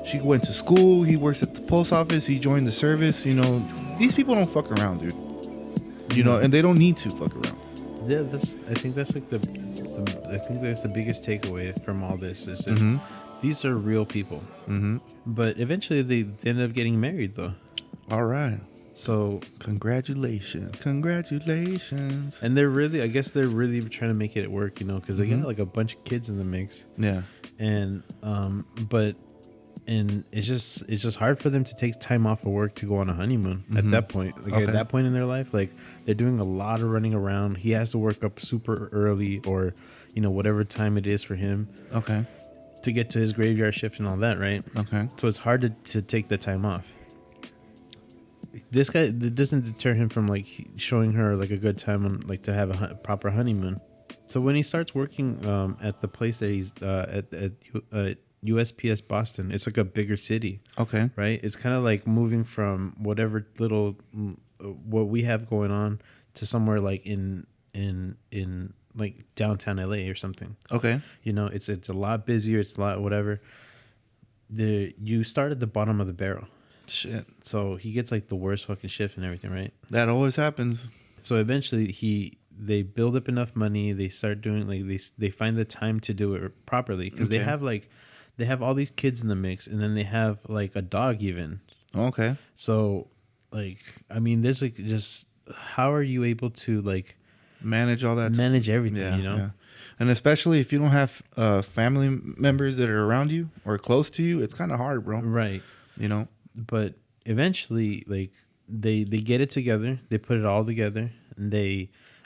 She went to school. He works at the post office. He joined the service. You know, these people don't fuck around, dude. You know, and they don't need to fuck around. Yeah, I think that's like the biggest takeaway from all this is that these are real people. But eventually they end up getting married, though. All right. So congratulations. And they're really trying to make it work, you know, because they got like a bunch of kids in the mix. Yeah. And and it's just hard for them to take time off of work to go on a honeymoon at that point. Like at that point in their life, like they're doing a lot of running around. He has to work up super early, or you know, whatever time it is for him. Okay. To get to his graveyard shift and all that, right? Okay. So it's hard to take the time off. This guy, that doesn't deter him from like showing her like a good time on like to have a proper honeymoon. So when he starts working at the place that he's at USPS Boston, it's like a bigger city. Okay. Right? It's kind of like moving from whatever little what we have going on to somewhere like in like downtown LA or something. Okay. You know, it's a lot busier, it's a lot whatever. You start at the bottom of the barrel. Shit. So he gets like the worst fucking shift and everything, right? That always happens. So eventually they build up enough money, they start doing like they find the time to do it properly because they have all these kids in the mix, and then they have like a dog even. Okay. So like I mean there's like just how are you able to like manage all that, manage everything, you know? Yeah. And especially if you don't have family members that are around you or close to you, it's kind of hard, bro. Right. You know. But eventually, like they get it together, they put it all together, and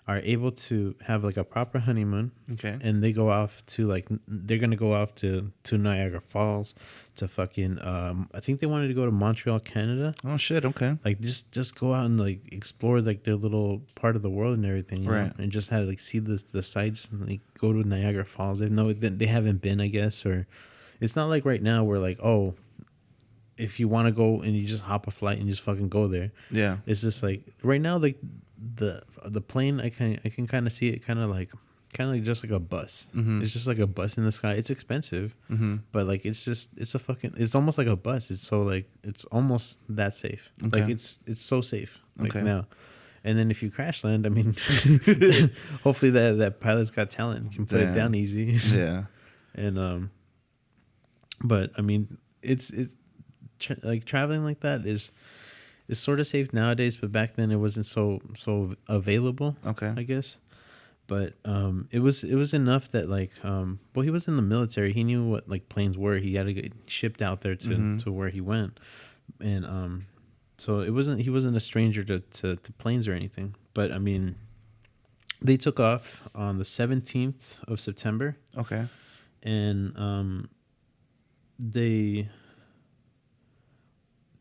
are able to have like a proper honeymoon. Okay. And they go off to like they're gonna go off to Niagara Falls, to fucking I think they wanted to go to Montreal, Canada. Oh shit. Okay. Like just go out and like explore like their little part of the world and everything, you know? And just have like see the sights and like go to Niagara Falls. They haven't been, I guess, or it's not like right now where like, oh, if you want to go and you just hop a flight and just fucking go there. Yeah. It's just like right now, like the plane, I can kind of see it kind of like just like a bus. Mm-hmm. It's just like a bus in the sky. It's expensive, but like it's almost like a bus. It's so like it's almost that safe. Okay. Like it's so safe like now. And then if you crash land, I mean, hopefully that pilot's got talent and can put it down easy. Yeah. And but I mean, it's like traveling like that is sort of safe nowadays, but back then it wasn't so available. Okay, I guess. But it was enough that like well, he was in the military. He knew what like planes were. He had to get shipped out there to where he went, and so he wasn't a stranger to planes or anything. But I mean, they took off on the 17th of September. Okay, and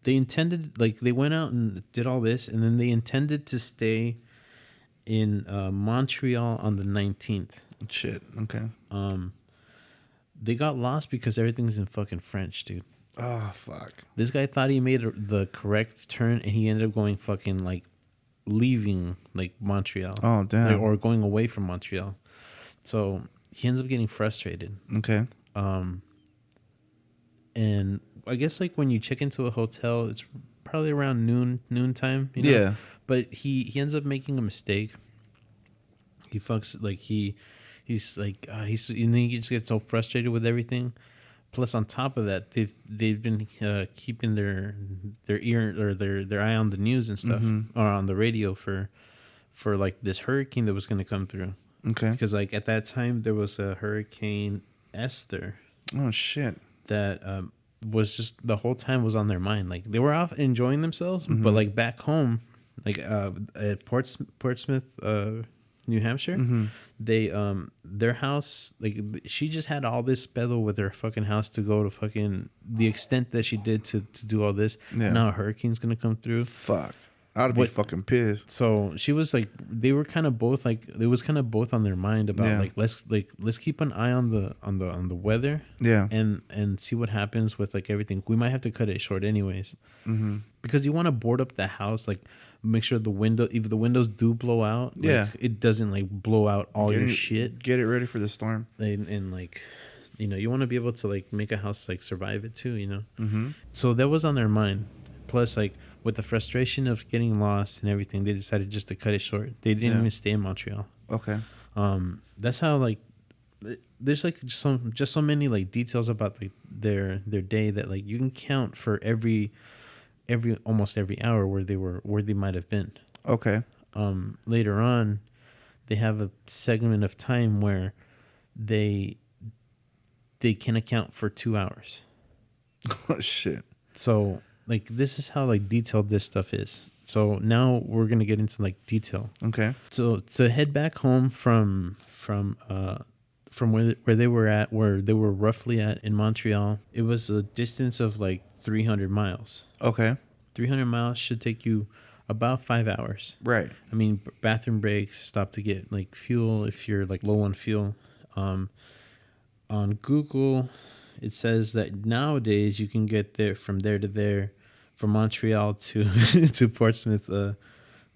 they intended, like, they went out and did all this, and then they intended to stay in Montreal on the 19th. Shit. Okay. They got lost because everything's in fucking French, dude. Oh, fuck. This guy thought he made the correct turn, and he ended up going fucking, like, leaving, like, Montreal. Oh, damn. Like, or going away from Montreal. So he ends up getting frustrated. Okay. And I guess like when you check into a hotel, it's probably around noon time. You know? Yeah. But he ends up making a mistake. He fucks like he's like and then he just gets so frustrated with everything. Plus, on top of that, they've been keeping their ear or their eye on the news and stuff, or on the radio for like this hurricane that was going to come through. Okay. Because like at that time there was a Hurricane Esther. Oh shit. That was just the whole time was on their mind. Like they were off enjoying themselves, but like back home, like at Portsmouth, New Hampshire, they their house, like she just had all this pedo with her fucking house to go to fucking the extent that she did to do all this. Yeah. Now a hurricane's gonna come through. Fuck. I'd be fucking pissed. So she was like, they were kind of both like, it was kind of both on their mind about let's keep an eye on the weather, and see what happens with like everything. We might have to cut it short anyways, because you want to board up the house, like make sure if the windows do blow out, like, it doesn't like blow out all your shit. Get it ready for the storm, and like, you know, you want to be able to like make a house like survive it too, you know. So that was on their mind. Plus, like, with the frustration of getting lost and everything, they decided just to cut it short. They didn't even stay in Montreal. Okay. That's how, like, there's like just so many like details about like their day that like you can count for almost every hour where they might have been. Okay. Later on, they have a segment of time where they can account for 2 hours. Oh shit. So like this is how like detailed this stuff is. So now we're gonna get into like detail. Okay. So to head back home from where they were roughly at in Montreal, it was a distance of like 300 miles. Okay. 300 miles should take you about 5 hours. Right. I mean, bathroom breaks, stop to get like fuel if you're like low on fuel. On Google, it says that nowadays you can get there from Montreal to to Portsmouth,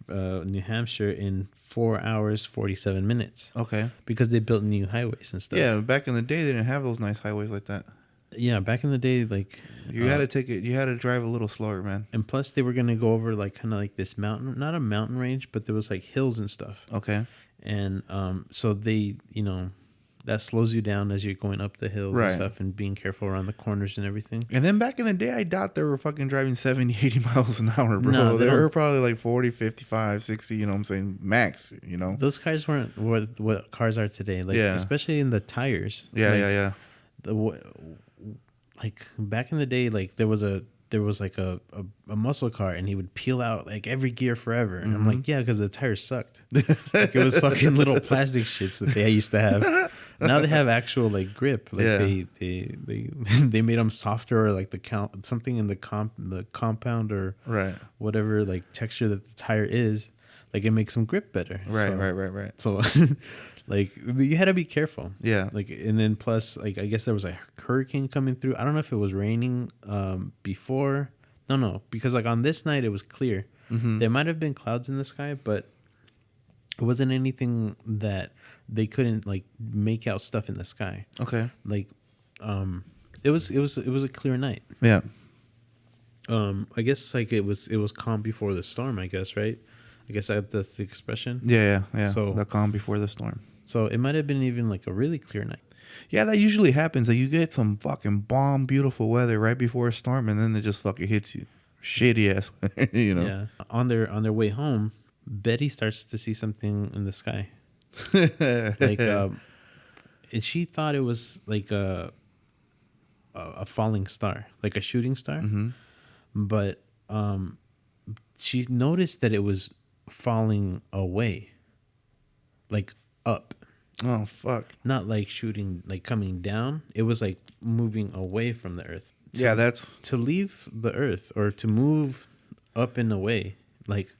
New Hampshire in 4 hours 47 minutes. Okay. Because they built new highways and stuff. Yeah, back in the day they didn't have those nice highways like that. Yeah, back in the day, like you had to drive a little slower, man. And plus they were gonna go over like kind of like this mountain, not a mountain range, but there was like hills and stuff. Okay. And so they, you know, that slows you down as you're going up the hills and stuff and being careful around the corners and everything. And then back in the day, I doubt they were fucking driving 70, 80 miles an hour, bro. No, they were probably like 40, 55, 60, you know what I'm saying? Max, you know? Those cars weren't what cars are today. Like, especially in the tires. Yeah, like, like back in the day, like there was a there was like a muscle car, and he would peel out like every gear forever. And I'm like, yeah, because the tires sucked. Like, it was fucking little plastic shits that they used to have. Now they have actual like grip. Like they made them softer, or like something in the compound or whatever like texture that the tire is. Like, it makes them grip better. Right. So, like, you had to be careful. Yeah. Like, and then plus, like, I guess there was a hurricane coming through. I don't know if it was raining before. No, because like on this night it was clear. Mm-hmm. There might have been clouds in the sky, but it wasn't anything that they couldn't like make out stuff in the sky. Okay. Like, it was a clear night. Yeah. I guess like it was calm before the storm. I guess, right? I guess that's the expression. Yeah. So the calm before the storm. So it might have been even like a really clear night. Yeah, that usually happens. Like, you get some fucking bomb beautiful weather right before a storm, and then it just fucking hits you. Shitty ass weather, you know. Yeah. On their way home, Betty starts to see something in the sky. Like, and she thought it was like a falling star, like a shooting star. Mm-hmm. But she noticed that it was falling away, like up. Oh, fuck. Not like shooting, like coming down. It was like moving away from the earth. Yeah, that's... To leave the earth or to move up and away. Like,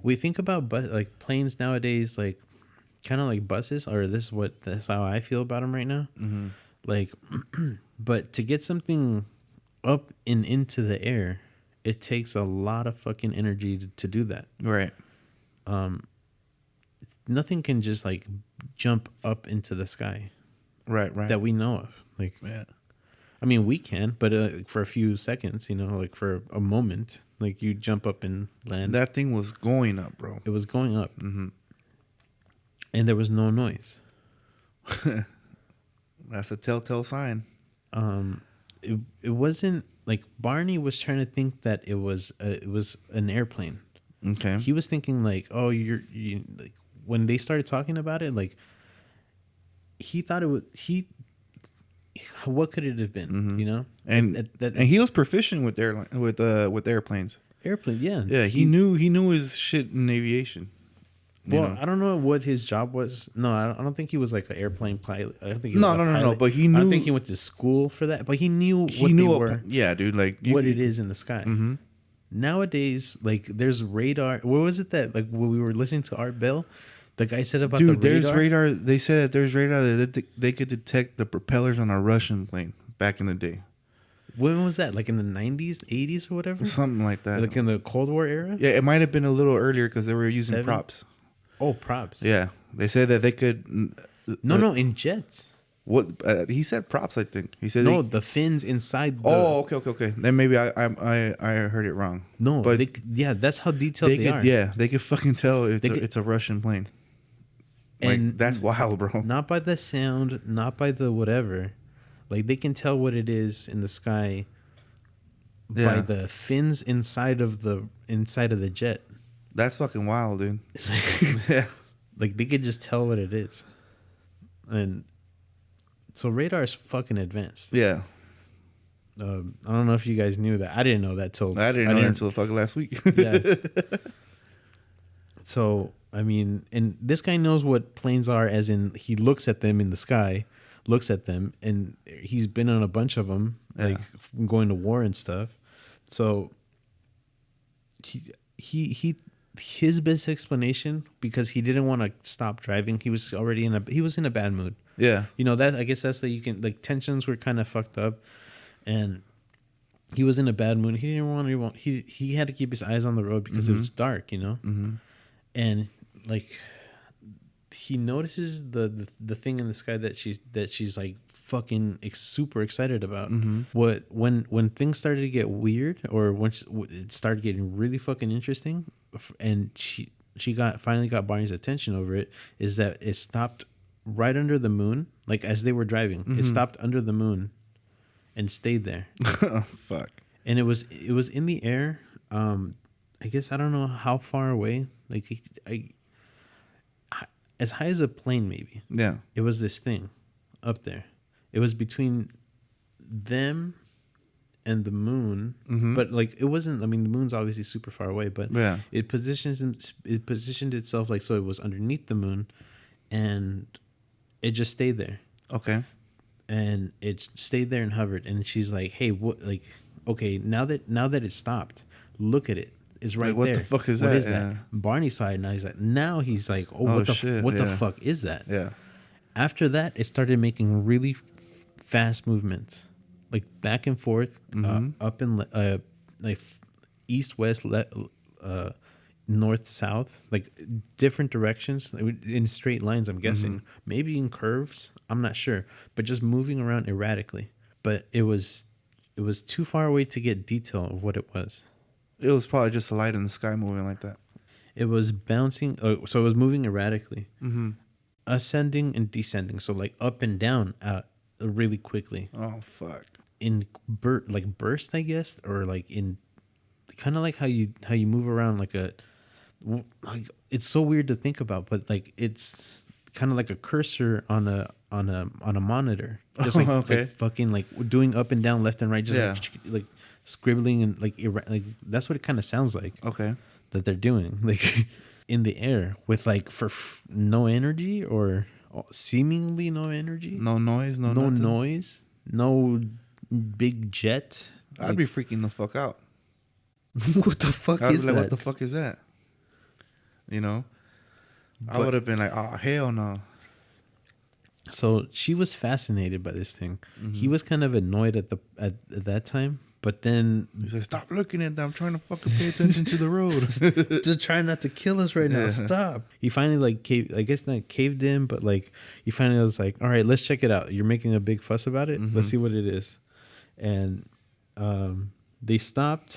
we think about like planes nowadays, like kind of like buses, or that's how I feel about them right now. Mm-hmm. Like, but to get something up and into the air, it takes a lot of fucking energy to do that. Right. Nothing can just like jump up into the sky. Right. That we know of. Like, yeah. I mean, we can, but for a few seconds, you know, like for a moment, like you jump up and land. That thing was going up, bro. It was going up. Mm-hmm. And there was no noise. That's a telltale sign. It wasn't like Barney was trying to think that it was an airplane. Okay. He was thinking like, oh, you like when they started talking about it, like he thought it was what could it have been? Mm-hmm. You know, and he was proficient with airplanes. Airplane, yeah. Yeah, he knew his shit in aviation. Well, I don't know what his job was. No, I don't think he was like an airplane pilot. I don't think he was No. But he knew. I don't think he went to school for that. But he knew Yeah, dude. Like what it is in the sky. Mm-hmm. Nowadays, like there's radar. What was it that like when we were listening to Art Bell, the guy said about the radar? There's radar. They said that there's radar that they could detect the propellers on a Russian plane back in the day. When was that? Like in the 90s, 80s or whatever? Something like that. Like in the Cold War era? Yeah, it might have been a little earlier because they were using props. Oh, props. Yeah. They said that they could... No, in jets. What he said props, I think. He said... No, the fins inside the... Oh, okay. Then maybe I heard it wrong. No, but that's how detailed they are. Yeah, they could fucking tell it's a Russian plane. And like, that's wild, bro. Not by the sound, not by the whatever. Like, they can tell what it is in the sky by the fins inside of the jet. That's fucking wild, dude. It's like, yeah. Like, they could just tell what it is. And so radar is fucking advanced. Yeah. I don't know if you guys knew that. I didn't know that till... I didn't know that until fucking last week. Yeah. So, I mean, and this guy knows what planes are, as in he looks at them in the sky, looks at them, and he's been on a bunch of them, like going to war and stuff. So his best explanation, because he didn't want to stop driving, he was in a bad mood. Yeah. You know, that I guess that's like, you can, like, tensions were kind of fucked up, and he was in a bad mood. He didn't want he had to keep his eyes on the road because it was dark, you know. Mm-hmm. And like he notices the thing in the sky that she's like fucking super excited about. Mm-hmm. When things started to get weird, or once it started getting really fucking interesting, and she finally got Barney's attention over it, is that it stopped right under the moon. Like, as they were driving, it stopped under the moon and stayed there. Oh, fuck. And it was in the air. I guess I don't know how far away. Like, as high as a plane, maybe. Yeah. It was this thing up there. It was between them and the moon, but like it wasn't. I mean, the moon's obviously super far away, but it positioned itself like so it was underneath the moon, and it just stayed there. Okay. And it stayed there and hovered. And she's like, "Hey, what? Like, okay, now that it stopped, look at it. It's right what there. The fuck is what that? Is that?" Barney saw it. Now he's like, "Oh, what the fuck is that?" Yeah. After that, it started making really fast movements, like back and forth, up and like east, west, north, south, like different directions in straight lines. I'm guessing maybe in curves. I'm not sure, but just moving around erratically. But it was too far away to get detail of what it was. It was probably just a light in the sky moving like that. It was bouncing. So it was moving erratically, ascending and descending. So like up and down, really quickly. Oh fuck! In burst, I guess, or like in kind of like how you move around like it's so weird to think about, but like it's kind of like a cursor on a monitor, just like, like fucking like doing up and down, left and right, just like scribbling and like that's what it kind of sounds like. Okay, that they're doing like in the air with like no energy or seemingly no energy, no noise, no noise, no big jet. I'd be freaking the fuck out. What the fuck is that? What the fuck is that? You know, I would have been like, oh hell no. So she was fascinated by this thing. He was kind of annoyed at that time, but then he said, "Stop looking at that! I'm trying to fucking pay attention to the road. Just try not to kill us right now. Stop." He finally like caved in, but like he finally was like, "All right, let's check it out. You're making a big fuss about it. Let's see what it is." And they stopped,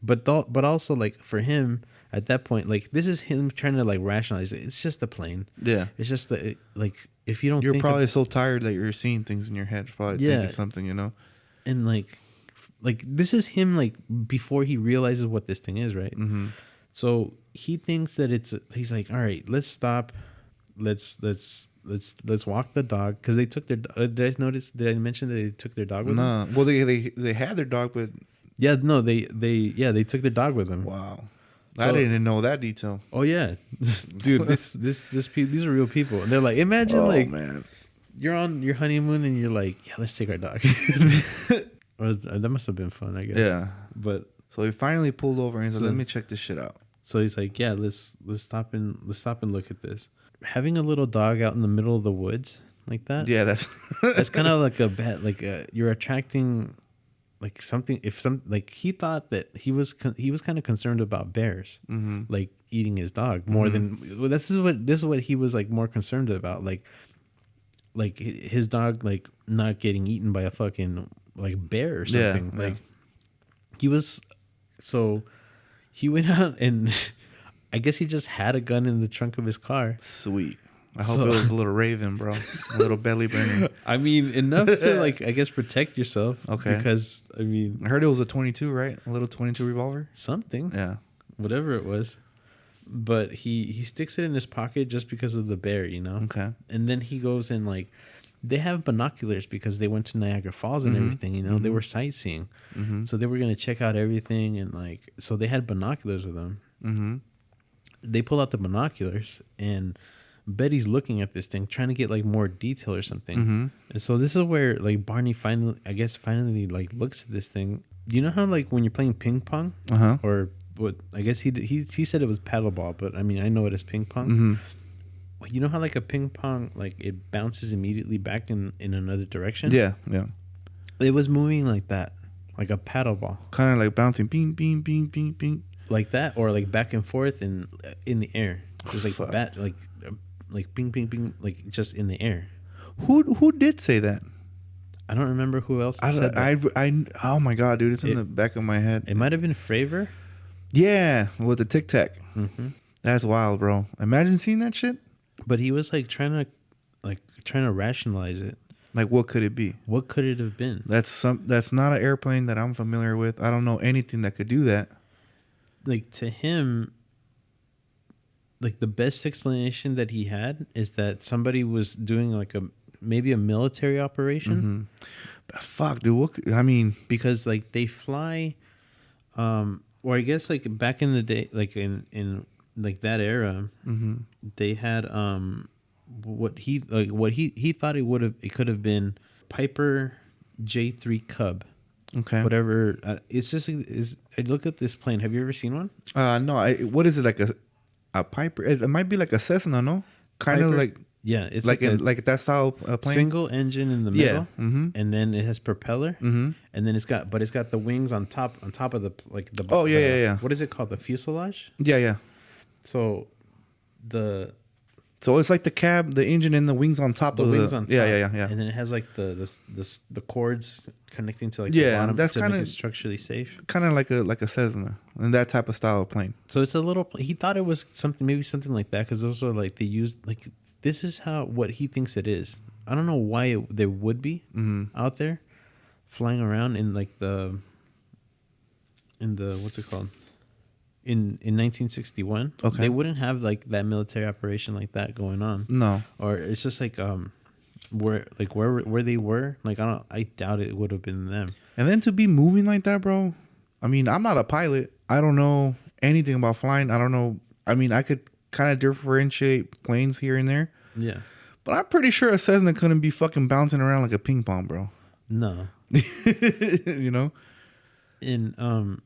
but also like for him at that point, like this is him trying to like rationalize it. It's just a plane. Yeah, it's just like if you don't, you're probably so tired that you're seeing things in your head. Probably thinking something, you know. And like this is him like before he realizes what this thing is, right? So he thinks that he's like, all right, let's stop, let's walk the dog, because they took their did I mention that they took their dog with them? Well, they had their dog, but they took their dog with them. Wow. I didn't know that detail. Oh yeah, dude, these are real people, and they're like, imagine man, you're on your honeymoon and you're like, yeah, let's take our dog. Or that must have been fun, I guess. Yeah, but so he finally pulled over and he said, "Let me check this shit out." So he's like, "Yeah, let's stop and look at this." Having a little dog out in the middle of the woods like that, that's kind of like a bad, like you're attracting like something. Like he thought that he was kind of concerned about bears, like eating his dog more than this is what he was like more concerned about, like his dog like not getting eaten by a fucking like bear or something. Like he was, so he went out and I guess he just had a gun in the trunk of his car. Sweet. I hope it was a little Raven, bro. A little belly burner. I mean, enough to like, I guess, protect yourself. Okay. Because I mean, I heard it was a 22, right? A little 22 revolver. Something. Yeah. Whatever it was. But he sticks it in his pocket just because of the bear, you know. Okay. And then he goes and like, they have binoculars because they went to Niagara Falls and everything, you know. They were sightseeing, so they were gonna check out everything, and like, so they had binoculars with them. They pull out the binoculars and Betty's looking at this thing, trying to get like more detail or something. And so this is where like Barney finally like looks at this thing. You know how like when you're playing ping pong, or what? I guess he said it was paddleball, but I mean I know it as ping pong. You know how like a ping pong, like it bounces immediately back in another direction. Yeah. It was moving like that, like a paddleball, kind of like bouncing, bing, bing, bing, bing, bing, like that, or like back and forth in the air, just like like ping, ping, ping, like just in the air. Who did say that? I don't remember who else said that. Oh my god, dude, it's in the back of my head. It might have been Fravor. Yeah, with the Tic Tac. That's wild, bro. Imagine seeing that shit. But he was like trying to rationalize it. Like, what could it be? What could it have been? That's not an airplane that I'm familiar with. I don't know anything that could do that. Like, to him, like the best explanation that he had is that somebody was doing like maybe a military operation. But fuck, dude. What, I mean, because like they fly, or I guess like back in the day, like in like that era, they had what he thought it could have been Piper J3 Cub. okay. Whatever. It's just I look up this plane. Have you ever seen one? No. What is it, like a Piper? It might be like a Cessna, no? Kind of like, yeah, it's like like that style plane. Single engine in the middle, and then it has propeller, and then it's got the wings on top of the like the. Oh yeah. What is it called? The fuselage. Yeah. So it's like the cab, the engine, and the wings on top. The wings on top. Yeah. And then it has like the cords connecting to like the bottom that's to kind make of it structurally safe. Kind of like a Cessna and that type of style of plane. So it's a little. He thought it was something like that because those are like they used like this is what he thinks it is. I don't know why they would be out there flying around in like the what's it called. In 1961, okay, they wouldn't have like that military operation like that going on. No, or it's just like where they were. Like I doubt it would have been them. And then to be moving like that, bro. I mean, I'm not a pilot. I don't know anything about flying. I don't know. I mean, I could kind of differentiate planes here and there. Yeah, but I'm pretty sure a Cessna couldn't be fucking bouncing around like a ping pong, bro. No, you know. And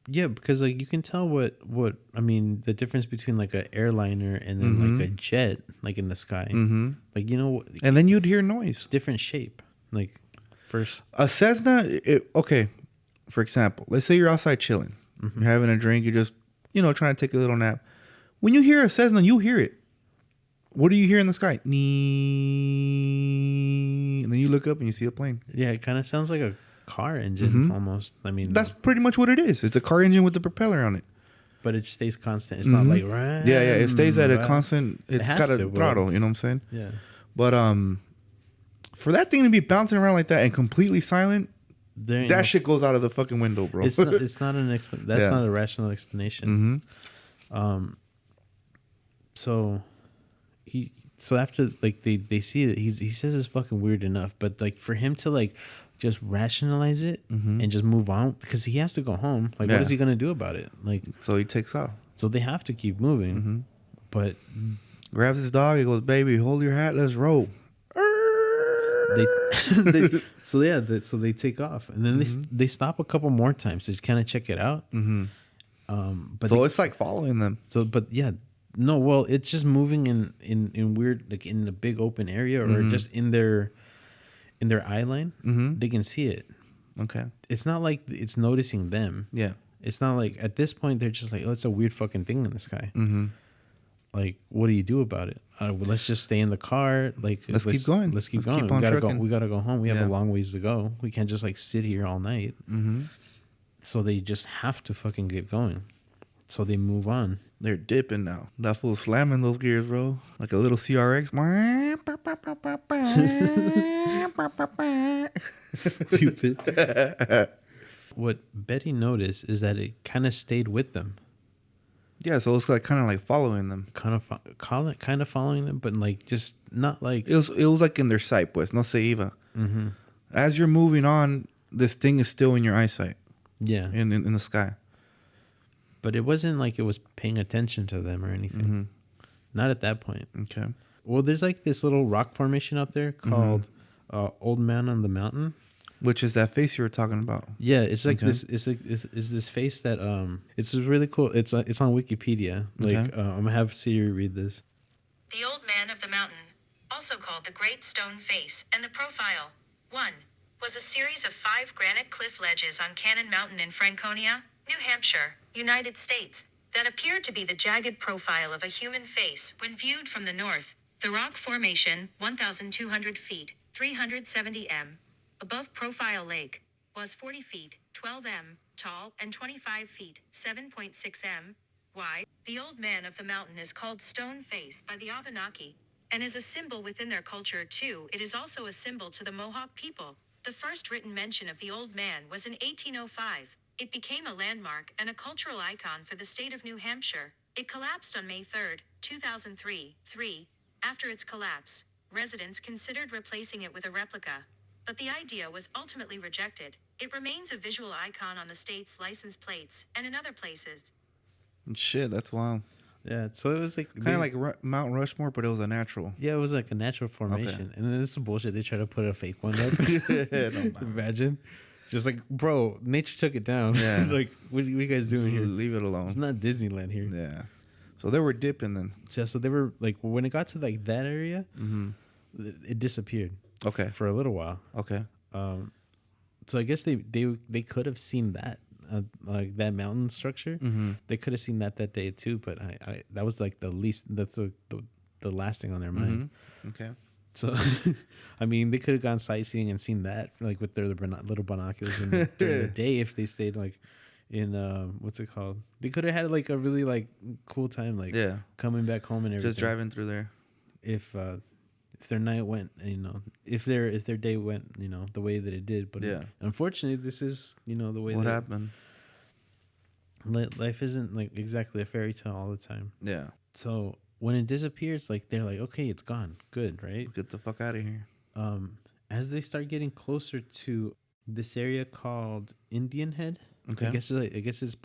yeah, because like you can tell what I mean, the difference between like an airliner and then like a jet, like in the sky, like and then you'd hear noise. It's different shape. Like first a Cessna, okay. For example, let's say you're outside chilling, you're having a drink, you're just trying to take a little nap. When you hear a Cessna, you hear it. What do you hear in the sky? And then you look up and you see a plane. Yeah, it kind of sounds like a car engine almost. I mean, that's pretty much what it is. It's a car engine with the propeller on it, but it stays constant. It's not like it stays at a constant. It's got a throttle. You know what I'm saying? Yeah. But for that thing to be bouncing around like that and completely silent, that shit goes out of the fucking window, bro. It's not an that's not a rational explanation. So after like they see it, he says it's fucking weird enough, but like for him to like just rationalize it and just move on because he has to go home. Like, what is he gonna do about it? Like, so he takes off. So they have to keep moving, but grabs his dog. He goes, "Baby, hold your hat. Let's roll." So they take off, and then they stop a couple more times to kind of check it out. But so it's like following them. So, but yeah. No, well, it's just moving in weird, like in the big open area or just in their eye line. They can see it. Okay. It's not like it's noticing them. Yeah. It's not like at this point they're just like, oh, it's a weird fucking thing in the sky. Like, what do you do about it? Let's just stay in the car. Like, let's keep going. Let's keep going. We gotta go home. We have a long ways to go. We can't just like sit here all night. So they just have to fucking get going. So they move on. They're dipping now. That fool's slamming those gears, bro. Like a little CRX. Stupid. What Betty noticed is that it kind of stayed with them. Yeah, so it's like kind of like following them. Kind of following them, but like just not like... It was like in their sight, pues. No se iba. As you're moving on, this thing is still in your eyesight. Yeah. In the sky. But it wasn't like it was paying attention to them or anything. Not at that point. Okay. Well, there's like this little rock formation out there called Old Man on the Mountain. Which is that face you were talking about. Yeah, it's like this. It's like it's this face that it's really cool. It's on Wikipedia. Like I'm gonna have Siri read this. The Old Man of the Mountain, also called the Great Stone Face, and the Profile 1, was a series of 5 granite cliff ledges on Cannon Mountain in Franconia, New Hampshire, United States, that appeared to be the jagged profile of a human face when viewed from the north. The rock formation, 1,200 feet, 370 m, above Profile Lake, was 40 feet, 12 m, tall, and 25 feet, 7.6 m, wide. The Old Man of the Mountain is called Stone Face by the Abenaki, and is a symbol within their culture too. It is also a symbol to the Mohawk people. The first written mention of the Old Man was in 1805. It became a landmark and a cultural icon for the state of New Hampshire. It collapsed on May 3, 2003. After its collapse, residents considered replacing it with a replica, but the idea was ultimately rejected. It remains a visual icon on the state's license plates and in other places. Shit, that's wild. Yeah, so it was like kind of like Mount Rushmore, but it was a natural. Yeah, it was like a natural formation, and then there's some bullshit. They try to put a fake one up. Imagine, just like, bro, nature took it down. Yeah, like what are you guys doing here? Leave it alone. It's not Disneyland here. Yeah, so they were dipping then. Yeah, so they were like when it got to like that area, it disappeared. Okay, for a little while. Okay, so I guess they could have seen that. Like that mountain structure, they could have seen that day too. But I that was like the least. That's the last thing on their mind. Okay. So, I mean, they could have gone sightseeing and seen that, like with their little binoculars during the day if they stayed like in what's it called? They could have had like a really like cool time, like coming back home and everything. Just driving through there. If their night went, if their day went, the way that it did. But unfortunately, this is, the way what happened. Life isn't like exactly a fairy tale all the time. Yeah. So when it disappears, like they're like, okay, it's gone. Good, right? Let's get the fuck out of here. As they start getting closer to this area called Indian Head, okay. I guess it's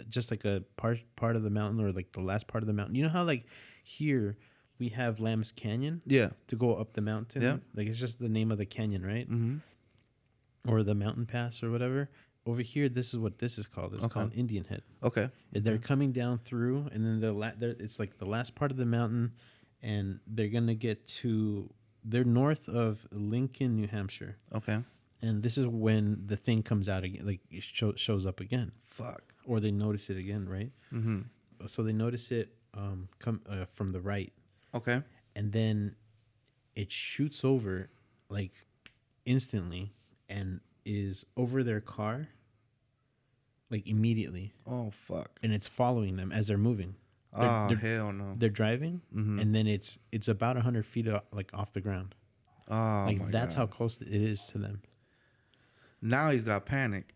just like a part of the mountain, or like the last part of the mountain. You know how like here we have Lamb's Canyon, to go up the mountain. Yeah, like it's just the name of the canyon, right? Mm-hmm. Or the mountain pass or whatever. Over here, this is what this is called. It's called Indian Head. Okay. They're coming down through, and then it's like the last part of the mountain, and they're gonna get to. They're north of Lincoln, New Hampshire. Okay. And this is when the thing comes out again, like it shows up again. Fuck. Or they notice it again, right? Mm-hmm. So they notice it come from the right. Okay. And then it shoots over like instantly and is over their car like immediately. Oh fuck. And it's following them as they're moving. They're hell no. They're driving, and then it's about 100 feet off the ground. Oh, like my that's God. how close it is to them. Now he's got panic.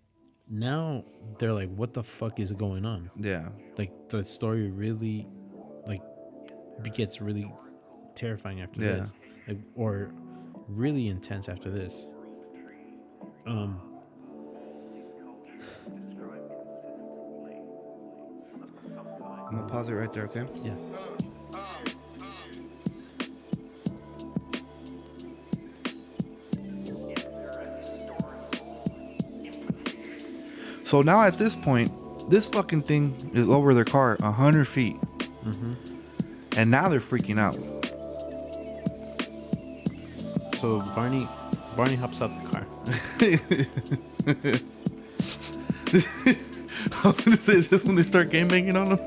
Now they're like, what the fuck is going on? Yeah. Like the story really like gets really terrifying after this. Like, or really intense after this. I'm gonna pause it right there, okay? Yeah. So now at this point, this fucking thing is over their car 100 feet. And now they're freaking out. So Barney hops out the car. I was gonna say this when they start game banging on them.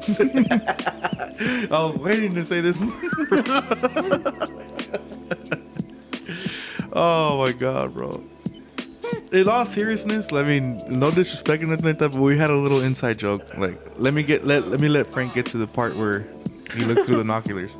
I was waiting to say this. Oh my God, bro. In all seriousness, I mean, no disrespect or nothing like that, but we had a little inside joke. Like, let me let Frank get to the part where he looks through the binoculars.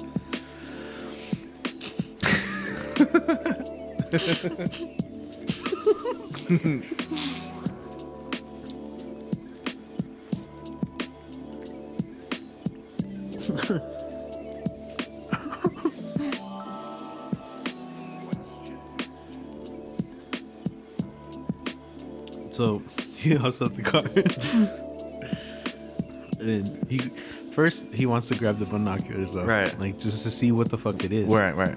So he hops out the car. And he wants to grab the binoculars though. Right. Like just to see what the fuck it is. Right.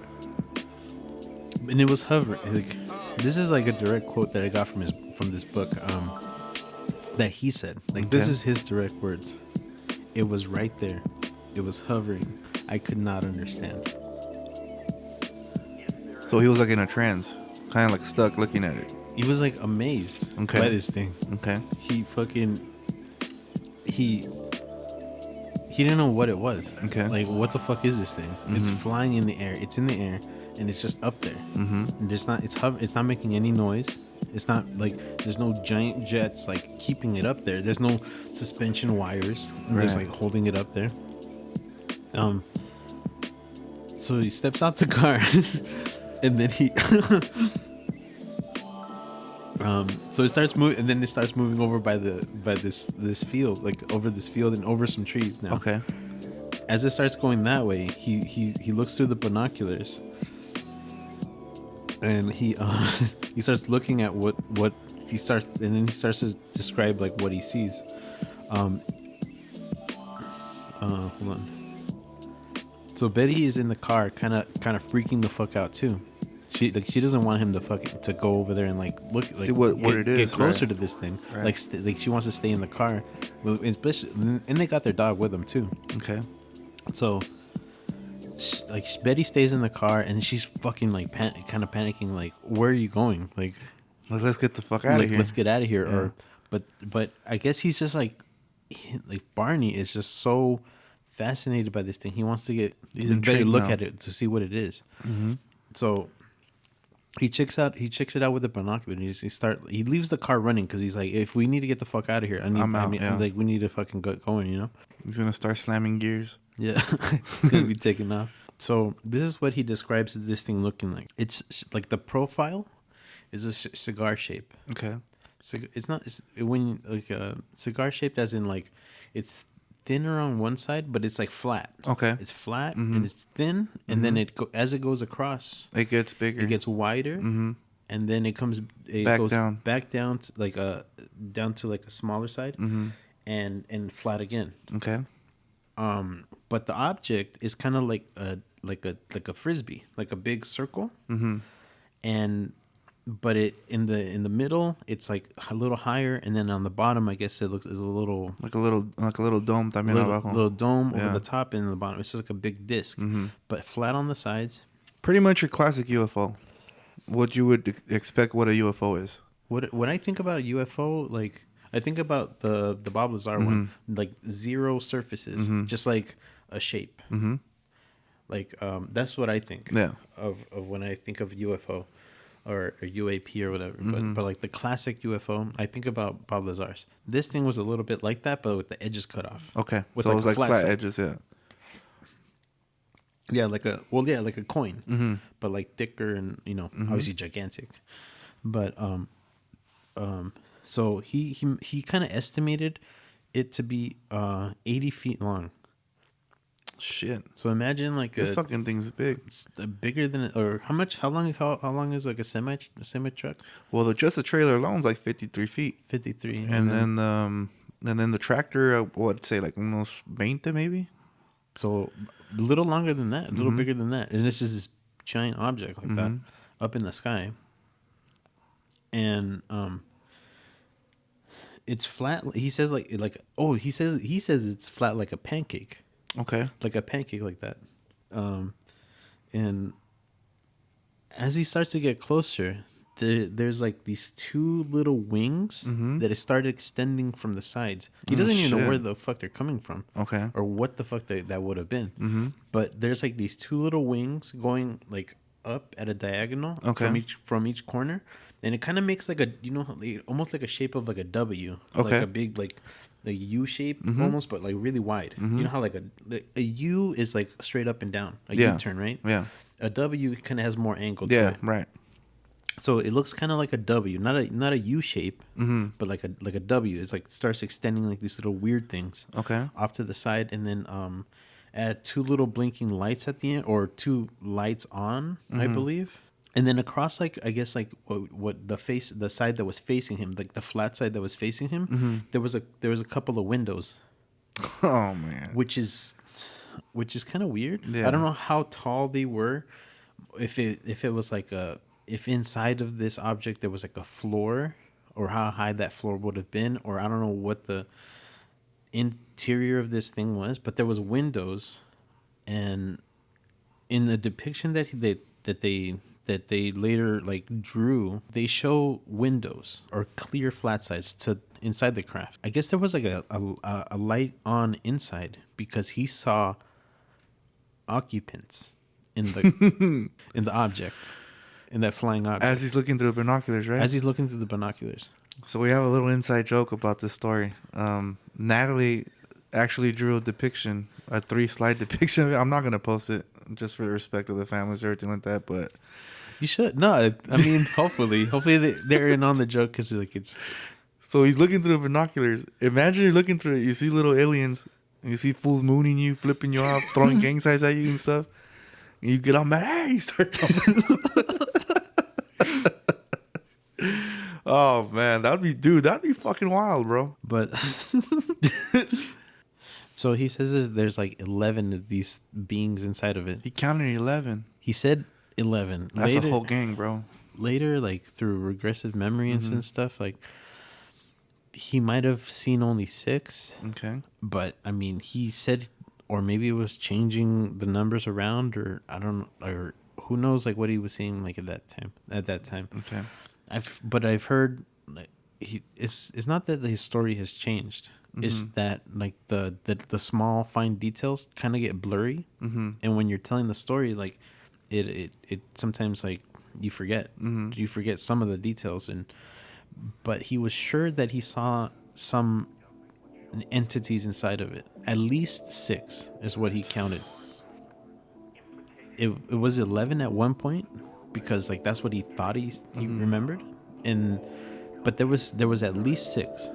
And it was hovering. Like, this is like a direct quote that I got from this book. That he said. Like, this is his direct words. It was right there. It was hovering. I could not understand. So he was like in a trance, kind of like stuck looking at it. He was like amazed by this thing. Okay. He didn't know what it was. Okay. Like, what the fuck is this thing? It's flying in the air. It's in the air, and it's just up there. And it's not making any noise. It's not like there's no giant jets like keeping it up there. There's no suspension wires. There's like holding it up there. So he steps out the car, and then he. So it starts moving, and then it starts moving over by this field, like over this field and over some trees now. Okay. As it starts going that way, he looks through the binoculars, and he he starts looking at what he starts, and then he starts to describe like what he sees. Hold on. So Betty is in the car, kind of freaking the fuck out too. She doesn't want him to go over there and like look, like see what it is, get closer right? to this thing. Right. Like she wants to stay in the car, especially, and they got their dog with them too. Okay. So Betty stays in the car, and she's fucking like kind of panicking, like, where are you going? Like let's get the fuck out of here. Let's get out of here. Yeah. Or but I guess he's just like Barney is just so fascinated by this thing. He wants to get look at it to see what it is. Mm-hmm. So he checks it out with the binocular, and he leaves the car running because he's like, if we need to get the fuck out of here, like we need to fucking get going, you know. He's gonna start slamming gears. Yeah, it's gonna be taking off. So this is what he describes this thing looking like. It's like the profile is a cigar shape. Okay. When cigar shaped, as in like it's thinner on one side, but it's like flat. Okay. It's flat and it's thin, and then as it goes across, it gets bigger. It gets wider, and then it goes back down to like a smaller side, and flat again. Okay. But the object is kind of like a frisbee, like a big circle, but it in the middle it's like a little higher, and then on the bottom I guess is a little like a little dome, little dome over the top, and the bottom it's just like a big disc, but flat on the sides. Pretty much your classic UFO. What you would expect what a UFO is. When I think about a UFO, like I think about the Bob Lazar one, like zero surfaces, just like a shape. Like that's what I think of when I think of UFO. Or UAP or whatever, but like the classic UFO, I think about Bob Lazar's. This thing was a little bit like that, but with the edges cut off. Okay, with so it was like flat side. edges, yeah, like a coin, but like thicker and obviously gigantic. But so he kind of estimated it to be 80 feet long. Shit. So imagine like this fucking thing's big. It's bigger than, or how long is like a semi truck? Well, just the trailer alone is like 53 feet. 53. And then the tractor, what say like almost 20 maybe? So a little longer than that, a little bigger than that. And this is this giant object like that up in the sky. And it's flat. He says he says it's flat like a pancake. Okay. Like a pancake like that. And as he starts to get closer, there's like these two little wings that start extending from the sides. He doesn't even know where the fuck they're coming from. Okay. Or what the fuck that would have been. But there's like these two little wings going like up at a diagonal from each corner. And it kind of makes like almost like a shape of like a W. Okay. Like a big like U shape almost, but like really wide. You know how like a U is like straight up and down, a U-turn, right? Yeah. A W kind of has more angle to it. it. Right. So it looks kind of like a W, not a U shape, but like a W. It's like starts extending like these little weird things. Okay. Off to the side, and then add two little blinking lights at the end, or two lights on, I believe. And then across, like I guess, like what the side that was facing him, like the flat side that was facing him, there was a couple of windows. Oh man, which is kind of weird. Yeah. I don't know how tall they were. If it was like if inside of this object there was like a floor, or how high that floor would have been, or I don't know what the interior of this thing was, but there was windows, and in the depiction that they later like drew, they show windows or clear flat sides to inside the craft. I guess there was like a light on inside because he saw occupants in the in the object, in that flying object. As he's looking through the binoculars, right? As he's looking through the binoculars. So we have a little inside joke about this story. Natalie actually drew a 3-slide depiction of it. I'm not gonna post it just for the respect of the families or everything like that, but you should. No, I mean, hopefully they're in on the joke because like it's. So he's looking through the binoculars. Imagine you're looking through it. You see little aliens. And you see fools mooning you, flipping you off, throwing gang signs at you and stuff. And you get all mad. Hey, you start talking. Oh man, that'd be fucking wild, bro. But so he says there's like 11 of these beings inside of it. He counted 11. He said 11. That's a whole gang, bro. Later, like through regressive memory and stuff, like he might have seen only 6. Okay. But I mean, he said, or maybe it was changing the numbers around, or I don't know, or who knows, like what he was seeing, like at that time. Okay. I've heard, like, it's not that his story has changed. It's that like the small fine details kind of get blurry, and when you're telling the story, like it sometimes like you forget some of the details, but he was sure that he saw some entities inside of it. At least 6 is what he counted. It was 11 at one point, because like that's what he thought he remembered, but there was at least 6.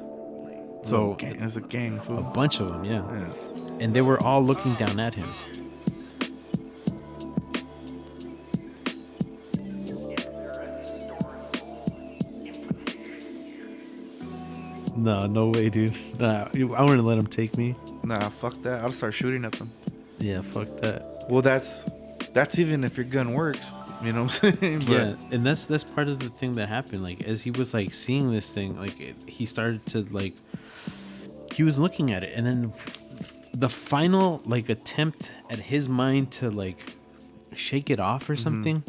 So as a gang, fool. A bunch of them, yeah. And they were all looking down at him. No way, dude. Nah, I want to let him take me. Nah, fuck that. I'll start shooting at them. Yeah, fuck that. Well, that's even if your gun works. You know what I'm saying? But yeah, and that's part of the thing that happened. Like, as he was like seeing this thing, like he started to like, he was looking at it, and then the final like attempt at his mind to like shake it off or something,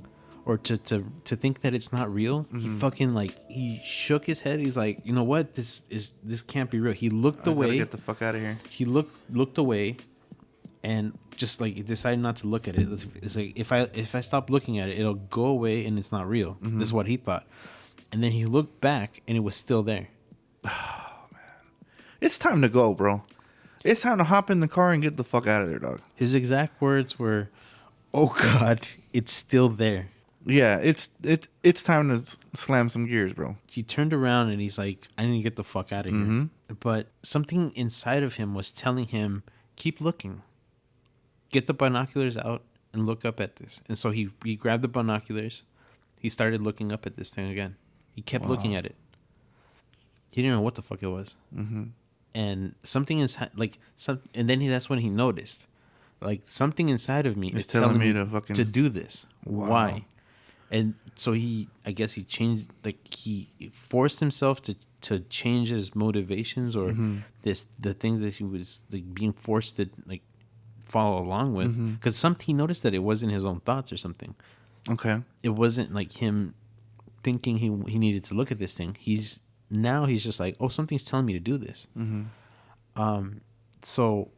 or to think that it's not real. He fucking like he shook his head. He's like, you know what? This can't be real. He looked away. Gotta get the fuck out of here. He looked away. And just like decided not to look at it. It's like if I stop looking at it, it'll go away and it's not real. This is what he thought. And then he looked back and it was still there. Oh man, it's time to go, bro. It's time to hop in the car and get the fuck out of there, dog. His exact words were, "Oh God, it's still there." Yeah, it's time to slam some gears, bro. He turned around and he's like, "I need to get the fuck out of here." But something inside of him was telling him, "Keep looking. Get the binoculars out and look up at this." And so he grabbed the binoculars. He started looking up at this thing again. He kept looking at it. He didn't know what the fuck it was. And something inside, and then that's when he noticed, like, something inside of me is telling me to do this. Wow. Why? And so I guess he changed, like, he forced himself to change his motivations, or the things that he was like being forced to like follow along with, because he noticed that it wasn't his own thoughts or something. Okay. It wasn't like him thinking he needed to look at this thing. He's just like, oh, something's telling me to do this. So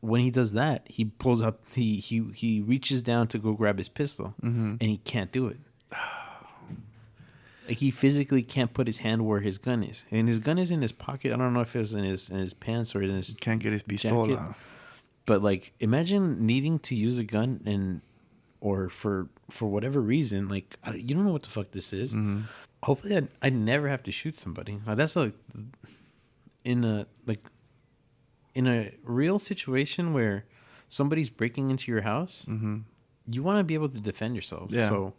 when he does that, he pulls up, he reaches down to go grab his pistol, and he can't do it. Like, he physically can't put his hand where his gun is, and his gun is in his pocket. I don't know if it was in his pants or in his can't get his pistola. Jacket. But like, imagine needing to use a gun or for whatever reason, like, you don't know what the fuck this is. Hopefully, I never have to shoot somebody. That's like in a real situation where somebody's breaking into your house. You want to be able to defend yourself. Yeah. So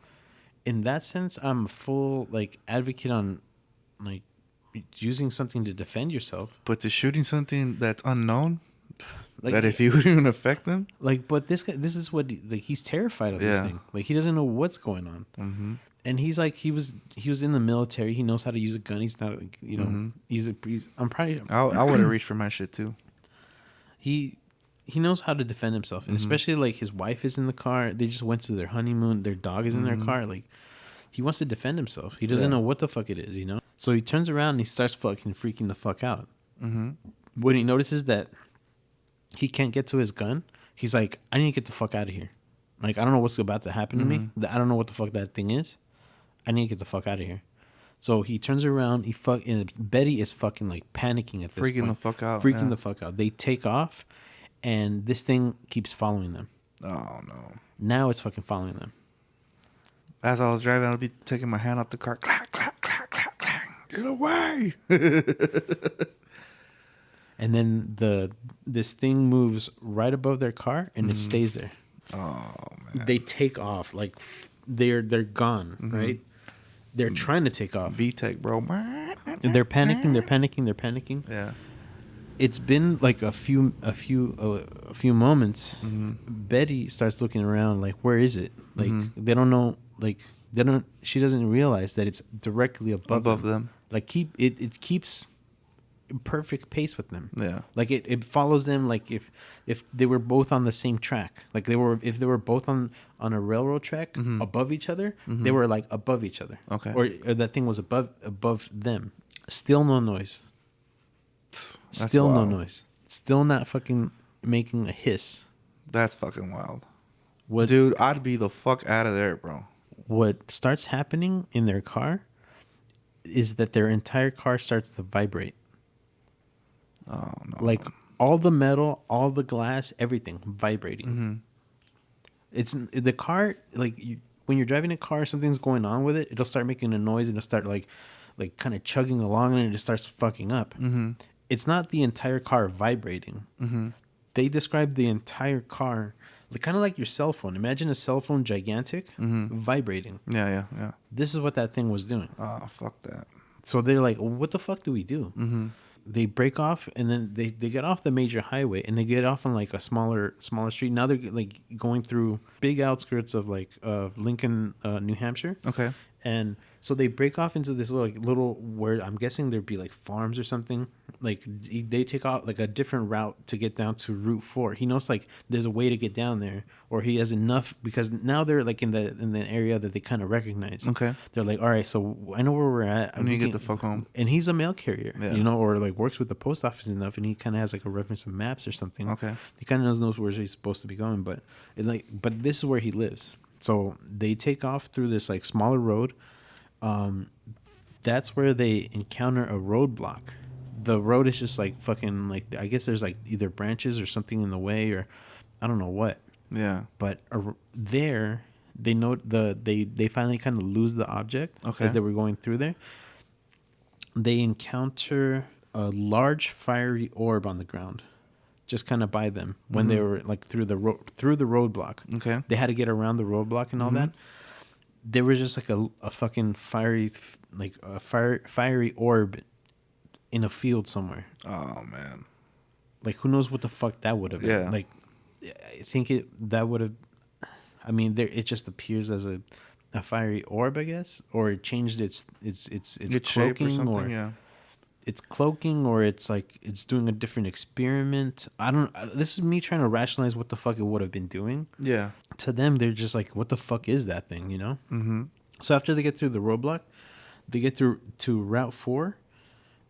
in that sense, I'm a full like advocate on like using something to defend yourself. But to shooting something that's unknown. Like, that if you wouldn't even affect them, like, but this guy, this is what he's terrified of this thing. Like, he doesn't know what's going on, and he's like, he was in the military. He knows how to use a gun. He's not, like, you know, I'm probably. I would have reached for my shit too. He knows how to defend himself, and especially like his wife is in the car. They just went to their honeymoon. Their dog is in their car. Like, he wants to defend himself. He doesn't know what the fuck it is, you know. So he turns around and he starts fucking freaking the fuck out. When he notices that he can't get to his gun, he's like, I need to get the fuck out of here. Like, I don't know what's about to happen to me. I don't know what the fuck that thing is. I need to get the fuck out of here. So he turns around. And Betty is fucking like panicking at this point. Freaking the fuck out. Freaking the fuck out. They take off, and this thing keeps following them. Oh, no. Now it's fucking following them. As I was driving, I'd be taking my hand off the car. Clack, clack, clack, clack, clack. Get away. And then this thing moves right above their car, and it stays there. Oh man! They take off, like they're gone, right? They're trying to take off. VTech, bro. They're panicking. Yeah. It's been like a few moments. Betty starts looking around like, where is it? Like they don't know. Like she doesn't realize that it's directly above them. Like it keeps perfect pace with them. Yeah. Like it follows them. Like if they were both on the same track, like if they were both on a railroad track above each other, they were like above each other. Okay. Or that thing was above them. Still no noise. Still no noise. Still not fucking making a hiss. That's fucking wild. Dude, I'd be the fuck out of there, bro. What starts happening in their car is that their entire car starts to vibrate. Oh, no. Like all the metal, all the glass, everything vibrating. It's the car, like when you're driving a car, something's going on with it. It'll start making a noise and it'll start like kind of chugging along and it just starts fucking up. It's not the entire car vibrating. They describe the entire car kind of like your cell phone. Imagine a cell phone gigantic vibrating. Yeah. This is what that thing was doing. Oh, fuck that. So they're like, well, what the fuck do we do? They break off and then they get off the major highway and they get off on like a smaller street. Now they're like going through big outskirts of like Lincoln, New Hampshire. Okay. And so they break off into this little where I'm guessing there'd be like farms or something. Like they take off like a different route to get down to Route 4. He knows like there's a way to get down there, or he has enough because now they're like in the area that they kind of recognize. Okay. They're like, all right, so I know where we're at. I need to get the fuck home. And he's a mail carrier, yeah. Or like works with the post office enough, and he kind of has like a reference of maps or something. Okay. He kind of knows where he's supposed to be going, but this is where he lives. So they take off through this like smaller road. That's where they encounter a roadblock. The road is just like fucking like, I guess there's like either branches or something in the way, or I don't know what. Yeah. But there they know they finally kind of lose the object as they were going through there. They encounter a large fiery orb on the ground, just kind of by them when they were like through the roadblock. Okay. They had to get around the roadblock and all that. There was just like a fucking fiery orb in a field somewhere. Oh man. Like who knows what the fuck that would have been. Yeah. Like I think that would have, I mean, it just appears as a fiery orb, I guess, or it changed its cloaking shape or something, or it's cloaking, or it's like it's doing a different experiment. I don't. This is me trying to rationalize what the fuck it would have been doing. Yeah. To them, they're just like, what the fuck is that thing, you know? Mm-hmm. So after they get through the roadblock, they get through to Route 4,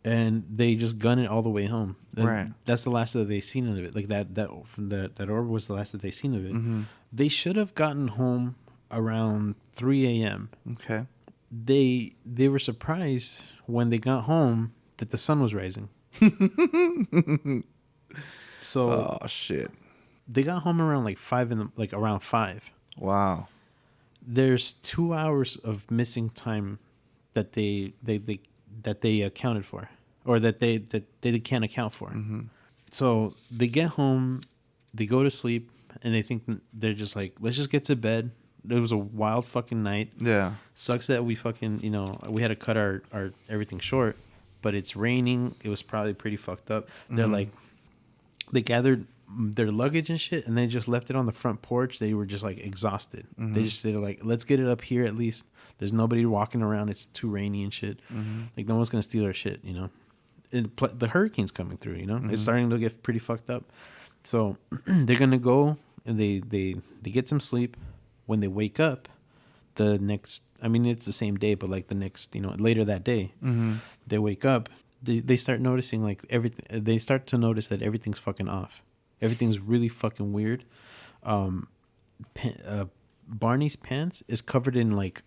and they just gun it all the way home. Right. That's the last that they've seen of it. Like that orb was the last that they've seen of it. Mm-hmm. They should have gotten home around 3 a.m. Okay. They were surprised when they got home that the sun was rising. So oh shit. They got home around like around 5. Wow. There's 2 hours of missing time that they accounted for, or that they can't account for. Mm-hmm. So they get home, they go to sleep, and they think they're just like, let's just get to bed. It was a wild fucking night. Yeah. Sucks that we fucking, we had to cut our everything short, but it's raining. It was probably pretty fucked up. They're like, they gathered their luggage and shit, and they just left it on the front porch. They were just like exhausted. They're like, let's get it up here at least. There's nobody walking around. It's too rainy and shit. Like no one's gonna steal our shit, And the hurricane's coming through, It's starting to get pretty fucked up. So they're gonna go and they get some sleep. When they wake up, the next, I mean, it's the same day, but like the next, later that day, they wake up, they start noticing like everything. They start to notice that everything's fucking off. Everything's really fucking weird. Barney's pants is covered in like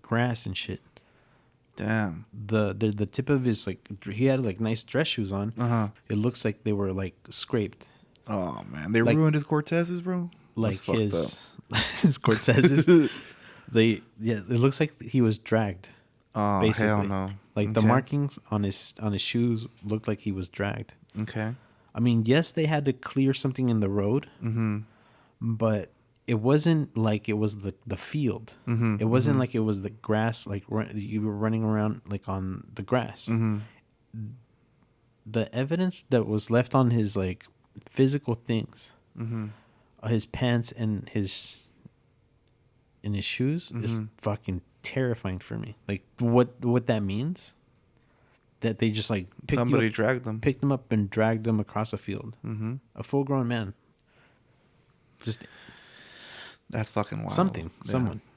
grass and shit. Damn. The tip of his, like, he had like nice dress shoes on. It looks like they were like scraped. Oh man, they ruined his Cortezes, bro. Like his Cortezes. It looks like he was dragged. Oh, basically. Hell no. Like the markings on his shoes looked like he was dragged. Okay. I mean, yes, they had to clear something in the road, but it wasn't like it was the field. It wasn't like it was the grass, like you were running around like on the grass. The evidence that was left on his like physical things, his pants and his shoes is fucking terrifying for me. Like what that means, that they just like picked him up and dragged him across a field. A full grown man. Just that's fucking wild.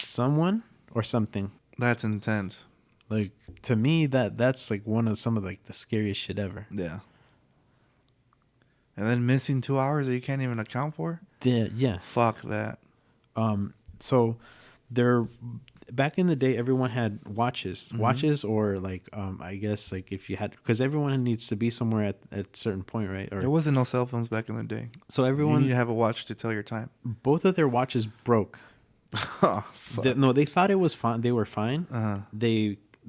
Someone or something. That's intense. Like to me, that's like some of like the scariest shit ever. Yeah. And then missing 2 hours that you can't even account for. Yeah. Fuck that. So there, back in the day, everyone had watches, or like I guess like if you had, because everyone needs to be somewhere at a certain point, right? Or there wasn't no cell phones back in the day, so everyone you need to have a watch to tell your time. Both of their watches broke. Oh, they thought it was fine. They were fine.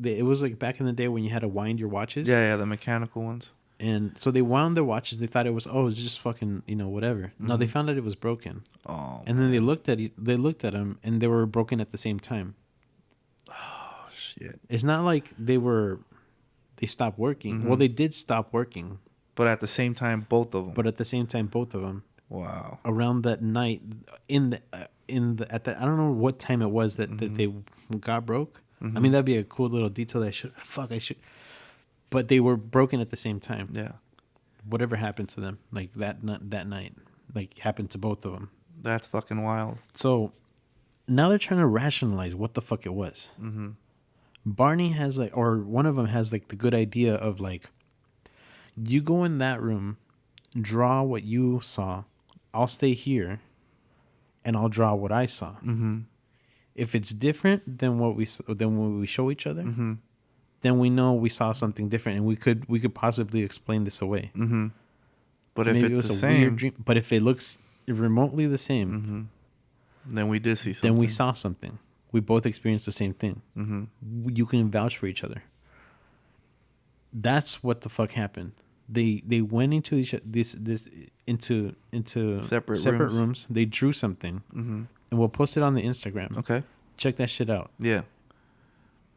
It was like back in the day when you had to wind your watches. Yeah, the mechanical ones. And so they wound their watches. They thought it was it's just fucking whatever. No, they found out it was broken. Oh, and then they looked at them and they were broken at the same time. Oh shit! It's not like they stopped working. Well, they did stop working, but at the same time, both of them. Wow! Around that night, I don't know what time it was that they got broke. I mean, that'd be a cool little detail that I should. But they were broken at the same time. Yeah. Whatever happened to them, like that night, like happened to both of them. That's fucking wild. So now they're trying to rationalize what the fuck it was. Barney has or one of them has the good idea of you go in that room, draw what you saw. I'll stay here, and I'll draw what I saw. If it's different than what we show each other, then we know we saw something different, and we could possibly explain this away. But if it's the same, weird dream, but if it looks remotely the same, then we did see something. Then we saw something. We both experienced the same thing. You can vouch for each other. That's what the fuck happened. They went into into separate rooms. They drew something, and we'll post it on the Instagram. Okay, check that shit out. Yeah.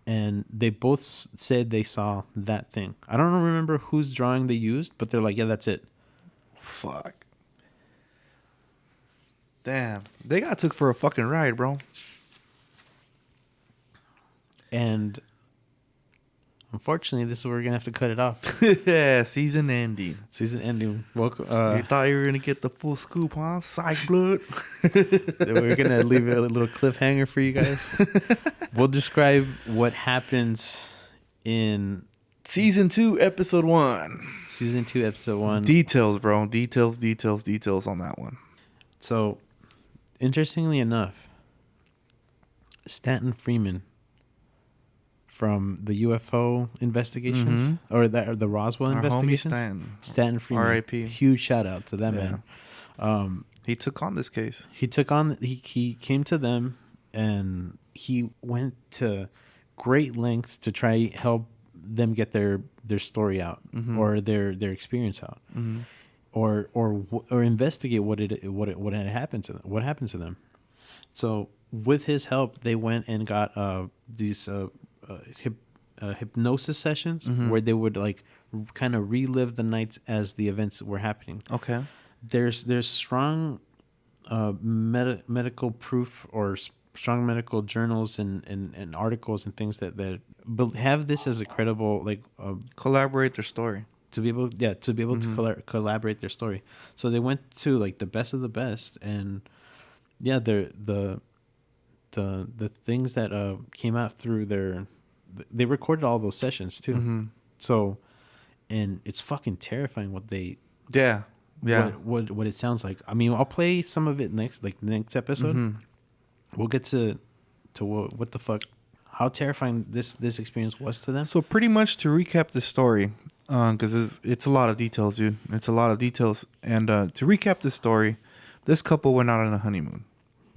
And they both said they saw that thing. I don't remember whose drawing they used, but they're like, yeah, that's it. Fuck. Damn. They got took for a fucking ride, bro. And unfortunately, this is where we're going to have to cut it off. Yeah, season ending. Welcome. You thought you were going to get the full scoop, huh? Psych blood. We're going to leave a little cliffhanger for you guys. We'll describe what happens in Season 2, Episode 1. Season 2, Episode 1. Details, bro. Details on that one. So, interestingly enough, Stanton Friedman from the UFO investigations or the Roswell investigations. Stanton Friedman. R.I.P. Huge shout out to that man. He took on this case. He came to them, and he went to great lengths to try help them get their story out or their experience out, or investigate what had happened to them. What happened to them? So with his help, they went and got these hypnosis sessions where they would kind of relive the nights as the events were happening. Okay. There's strong medical proof or strong medical journals and articles and things that have this as a credible collaborate their story to be able to collaborate their story. So they went to the best of the best, and the things that came out through they recorded all those sessions too. So, and it's fucking terrifying what they what it sounds like. I mean, I'll play some of it next episode. We'll get to what the fuck, how terrifying this experience was to them. So pretty much to recap the story, because it's a lot of details, dude. It's a lot of details. And to recap the story, this couple went out on a honeymoon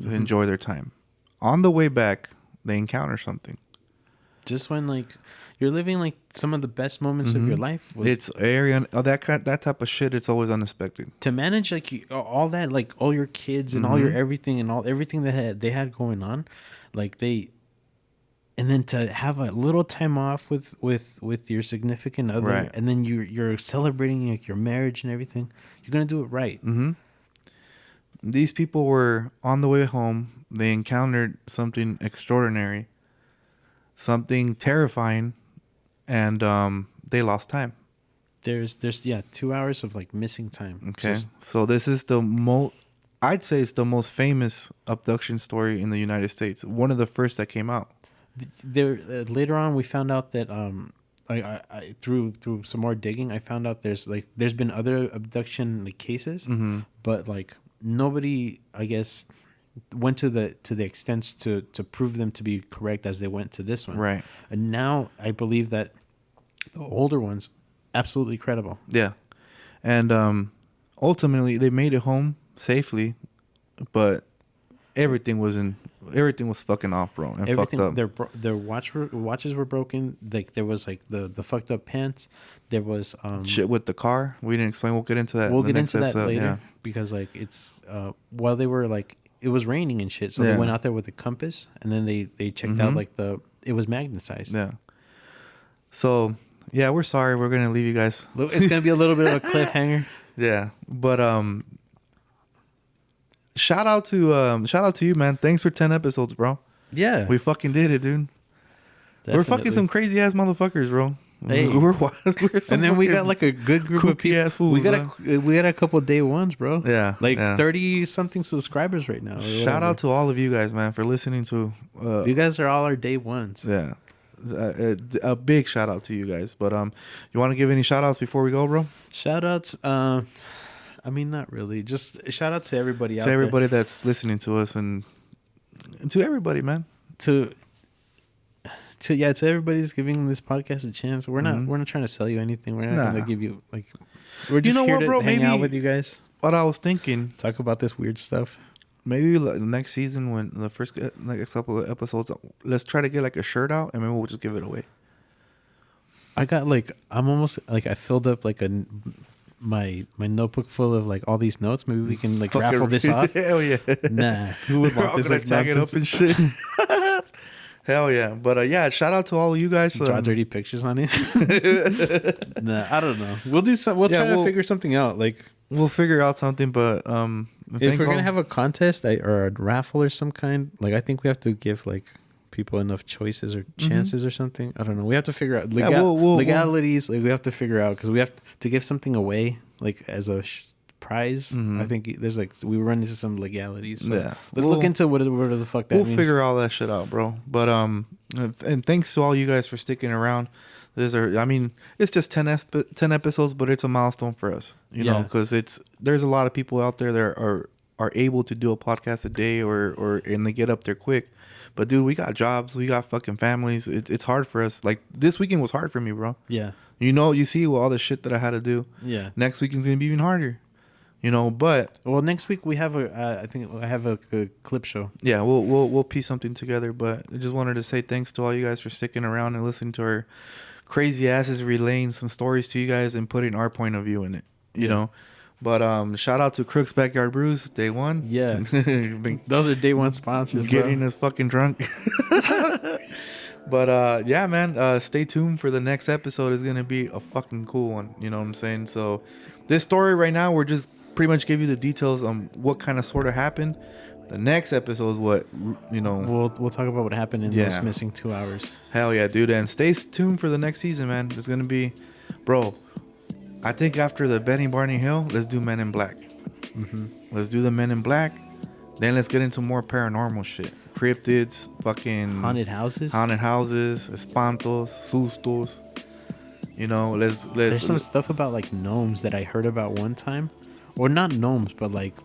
to enjoy their time. On the way back, they encounter something. just when like you're living like some of the best moments of your life. It's area that type of shit. It's always unexpected. To manage like all that, like all your kids and all your everything and everything they had going on, like and then to have a little time off with your significant other, right. And then you're celebrating like your marriage and everything. You're gonna do it right. Mm-hmm. These people were on the way home. They encountered something extraordinary, something terrifying, and they lost time. There's 2 hours of like missing time. Okay, so this is the I'd say it's the most famous abduction story in the United States. One of the first that came out. There later on we found out that I through some more digging I found out there's been other abduction like cases, but like nobody I guess went to the extents to prove them to be correct as they went to this one. Right. And now I believe that the older ones absolutely credible. Yeah. And ultimately they made it home safely, but everything was fucking off, bro, and fucked up. Their watches were broken. Like there was like the fucked up pants. There was shit with the car. We didn't explain. We'll get into that. We'll get into that later because like it's while they were like it was raining and shit, so they went out there with a compass and then they checked out like it was magnetized. Yeah. So yeah, we're sorry. We're gonna leave you guys. It's gonna be a little bit of a cliffhanger. Yeah, but shout out to you, man. Thanks for 10 episodes, bro. Yeah, we fucking did it, dude. Definitely. We're fucking some crazy ass motherfuckers, bro. Hey. We're and then we got like a good group of people. Ass fools, we got a couple day ones, bro. Yeah, like 30 something subscribers right now. Shout out to all of you guys, man, for listening to. You guys are all our day ones. Yeah, a big shout out to you guys. But you want to give any shout outs before we go, bro? Shout outs. I mean, not really. Just shout out to everybody out there. To everybody that's listening to us and to everybody, man. To everybody that's giving this podcast a chance. We're not trying to sell you anything. We're not going to give you like. We're just here to hang out with you guys. What I was thinking, talk about this weird stuff. Maybe next season, when the first couple of episodes, let's try to get like a shirt out, and maybe we'll just give it away. I got like I filled up like my notebook full of like all these notes. Maybe we can like raffle this off. Hell yeah! Nah, who would want this? Like tag it up and shit. Hell yeah! But yeah, shout out to all of you guys. Draw dirty pictures on it. Nah, I don't know. We'll do some. We'll try to figure something out. Like we'll figure out something. But if we're gonna have a contest or a raffle or some kind, like I think we have to give like people enough choices or chances or something. I don't know. We have to figure out legalities. Like we have to figure out because we have to give something away like as a prize. I think there's like we run into some legalities. So yeah, let's look into what the fuck that means. We'll figure all that shit out, bro. But and thanks to all you guys for sticking around. It's just 10 episodes, but it's a milestone for us, you know, because there's a lot of people out there that are able to do a podcast a day and they get up there quick. But dude, we got jobs, we got fucking families. It's hard for us. Like this weekend was hard for me, bro. Yeah. You know, you see all the shit that I had to do. Yeah. Next weekend's gonna be even harder. You know, but next week we have I think I have a clip show. Yeah, we'll piece something together. But I just wanted to say thanks to all you guys for sticking around and listening to our crazy asses relaying some stories to you guys and putting our point of view in it. You know. But shout out to Krookz Backyard Brewz, day one. Yeah, those are day one sponsors. Getting us fucking drunk. But yeah, man, stay tuned for the next episode. Is gonna be a fucking cool one. You know what I'm saying? So this story right now, we're just pretty much give you the details on what kind of sort of happened. The next episode is what, you know. We'll talk about what happened in those missing 2 hours. Hell yeah, dude. And stay tuned for the next season, man. It's gonna be, bro. I think after the Betty and Barney Hill, let's do Men in Black. Let's do the Men in Black. Then let's get into more paranormal shit. Cryptids, fucking haunted houses, espantos, sustos. You know, there's some stuff about like gnomes that I heard about one time, or not gnomes, but like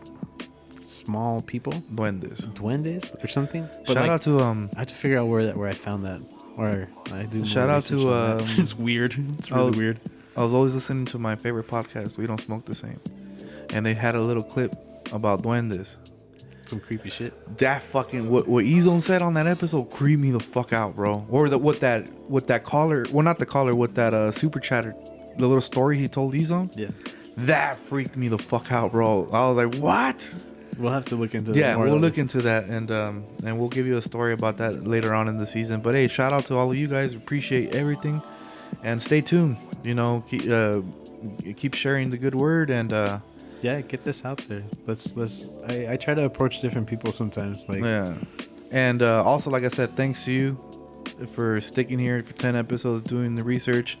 small people, duendes or something. But shout out to I have to figure out where I found that, or I do. Shout out to it's weird. It's really weird. I was always listening to my favorite podcast, We Don't Smoke the Same, and they had a little clip about duendes. some creepy shit. That fucking what E-Zone said on that episode creeped me the fuck out, bro. Or what that caller, well, not the caller, what that super chatter, the little story he told E-Zone. Yeah, that freaked me the fuck out, bro. I was like, what? We'll have to look into that. Yeah, we'll look into that, and we'll give you a story about that later on in the season. But hey, shout out to all of you guys. Appreciate everything, and stay tuned. You know, keep sharing the good word, and yeah, get this out there. Let's. I try to approach different people sometimes. Like, yeah, and also, like I said, thanks to you for sticking here for 10 episodes, doing the research.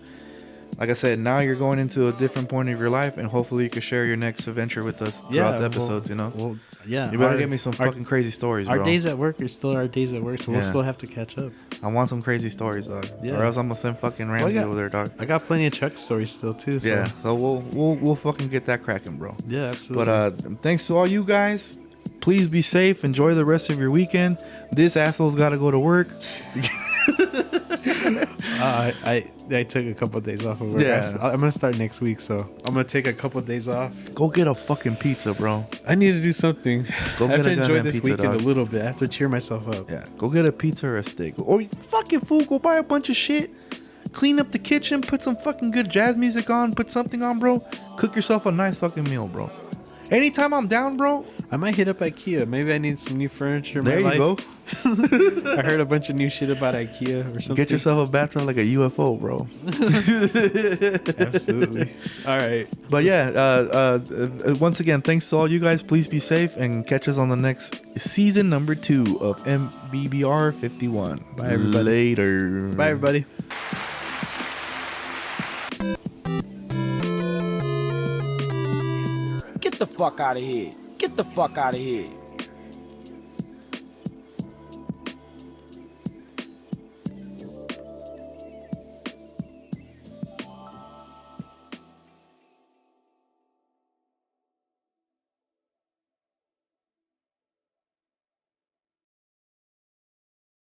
Like I said, now you're going into a different point of your life, and hopefully you can share your next adventure with us throughout the episodes. You know, well, yeah. You better get me some fucking crazy stories, bro. Our days at work are still our days at work, so we'll still have to catch up. I want some crazy stories, dog. Yeah. Or else I'm gonna send fucking Ramsey over there, dog. I got plenty of Chuck stories still too. So. Yeah, so we'll fucking get that cracking, bro. Yeah, absolutely. But thanks to all you guys. Please be safe. Enjoy the rest of your weekend. This asshole's got to go to work. I took a couple of days off of work. Yeah. I'm gonna start next week, so I'm gonna take a couple of days off. Go get a fucking pizza, bro. I need to do something. Go I have get to a enjoy goddamn this pizza, weekend dog. a little bit. I have to cheer myself up. Yeah, go get a pizza or a steak. Or fucking fool, go buy a bunch of shit. Clean up the kitchen. Put some fucking good jazz music on. Put something on, bro. Cook yourself a nice fucking meal, bro. Anytime I'm down, bro. I might hit up IKEA. Maybe I need some new furniture in There my you life. go. I heard a bunch of new shit about IKEA or something. Get yourself a bathtub like a UFO, bro. Absolutely. All right. But yeah, once again, thanks to all you guys. Please be safe and catch us on the next season number 2 of MBBR51. Bye, everybody. Later. Bye, everybody. Get the fuck out of here. Get the fuck out of here.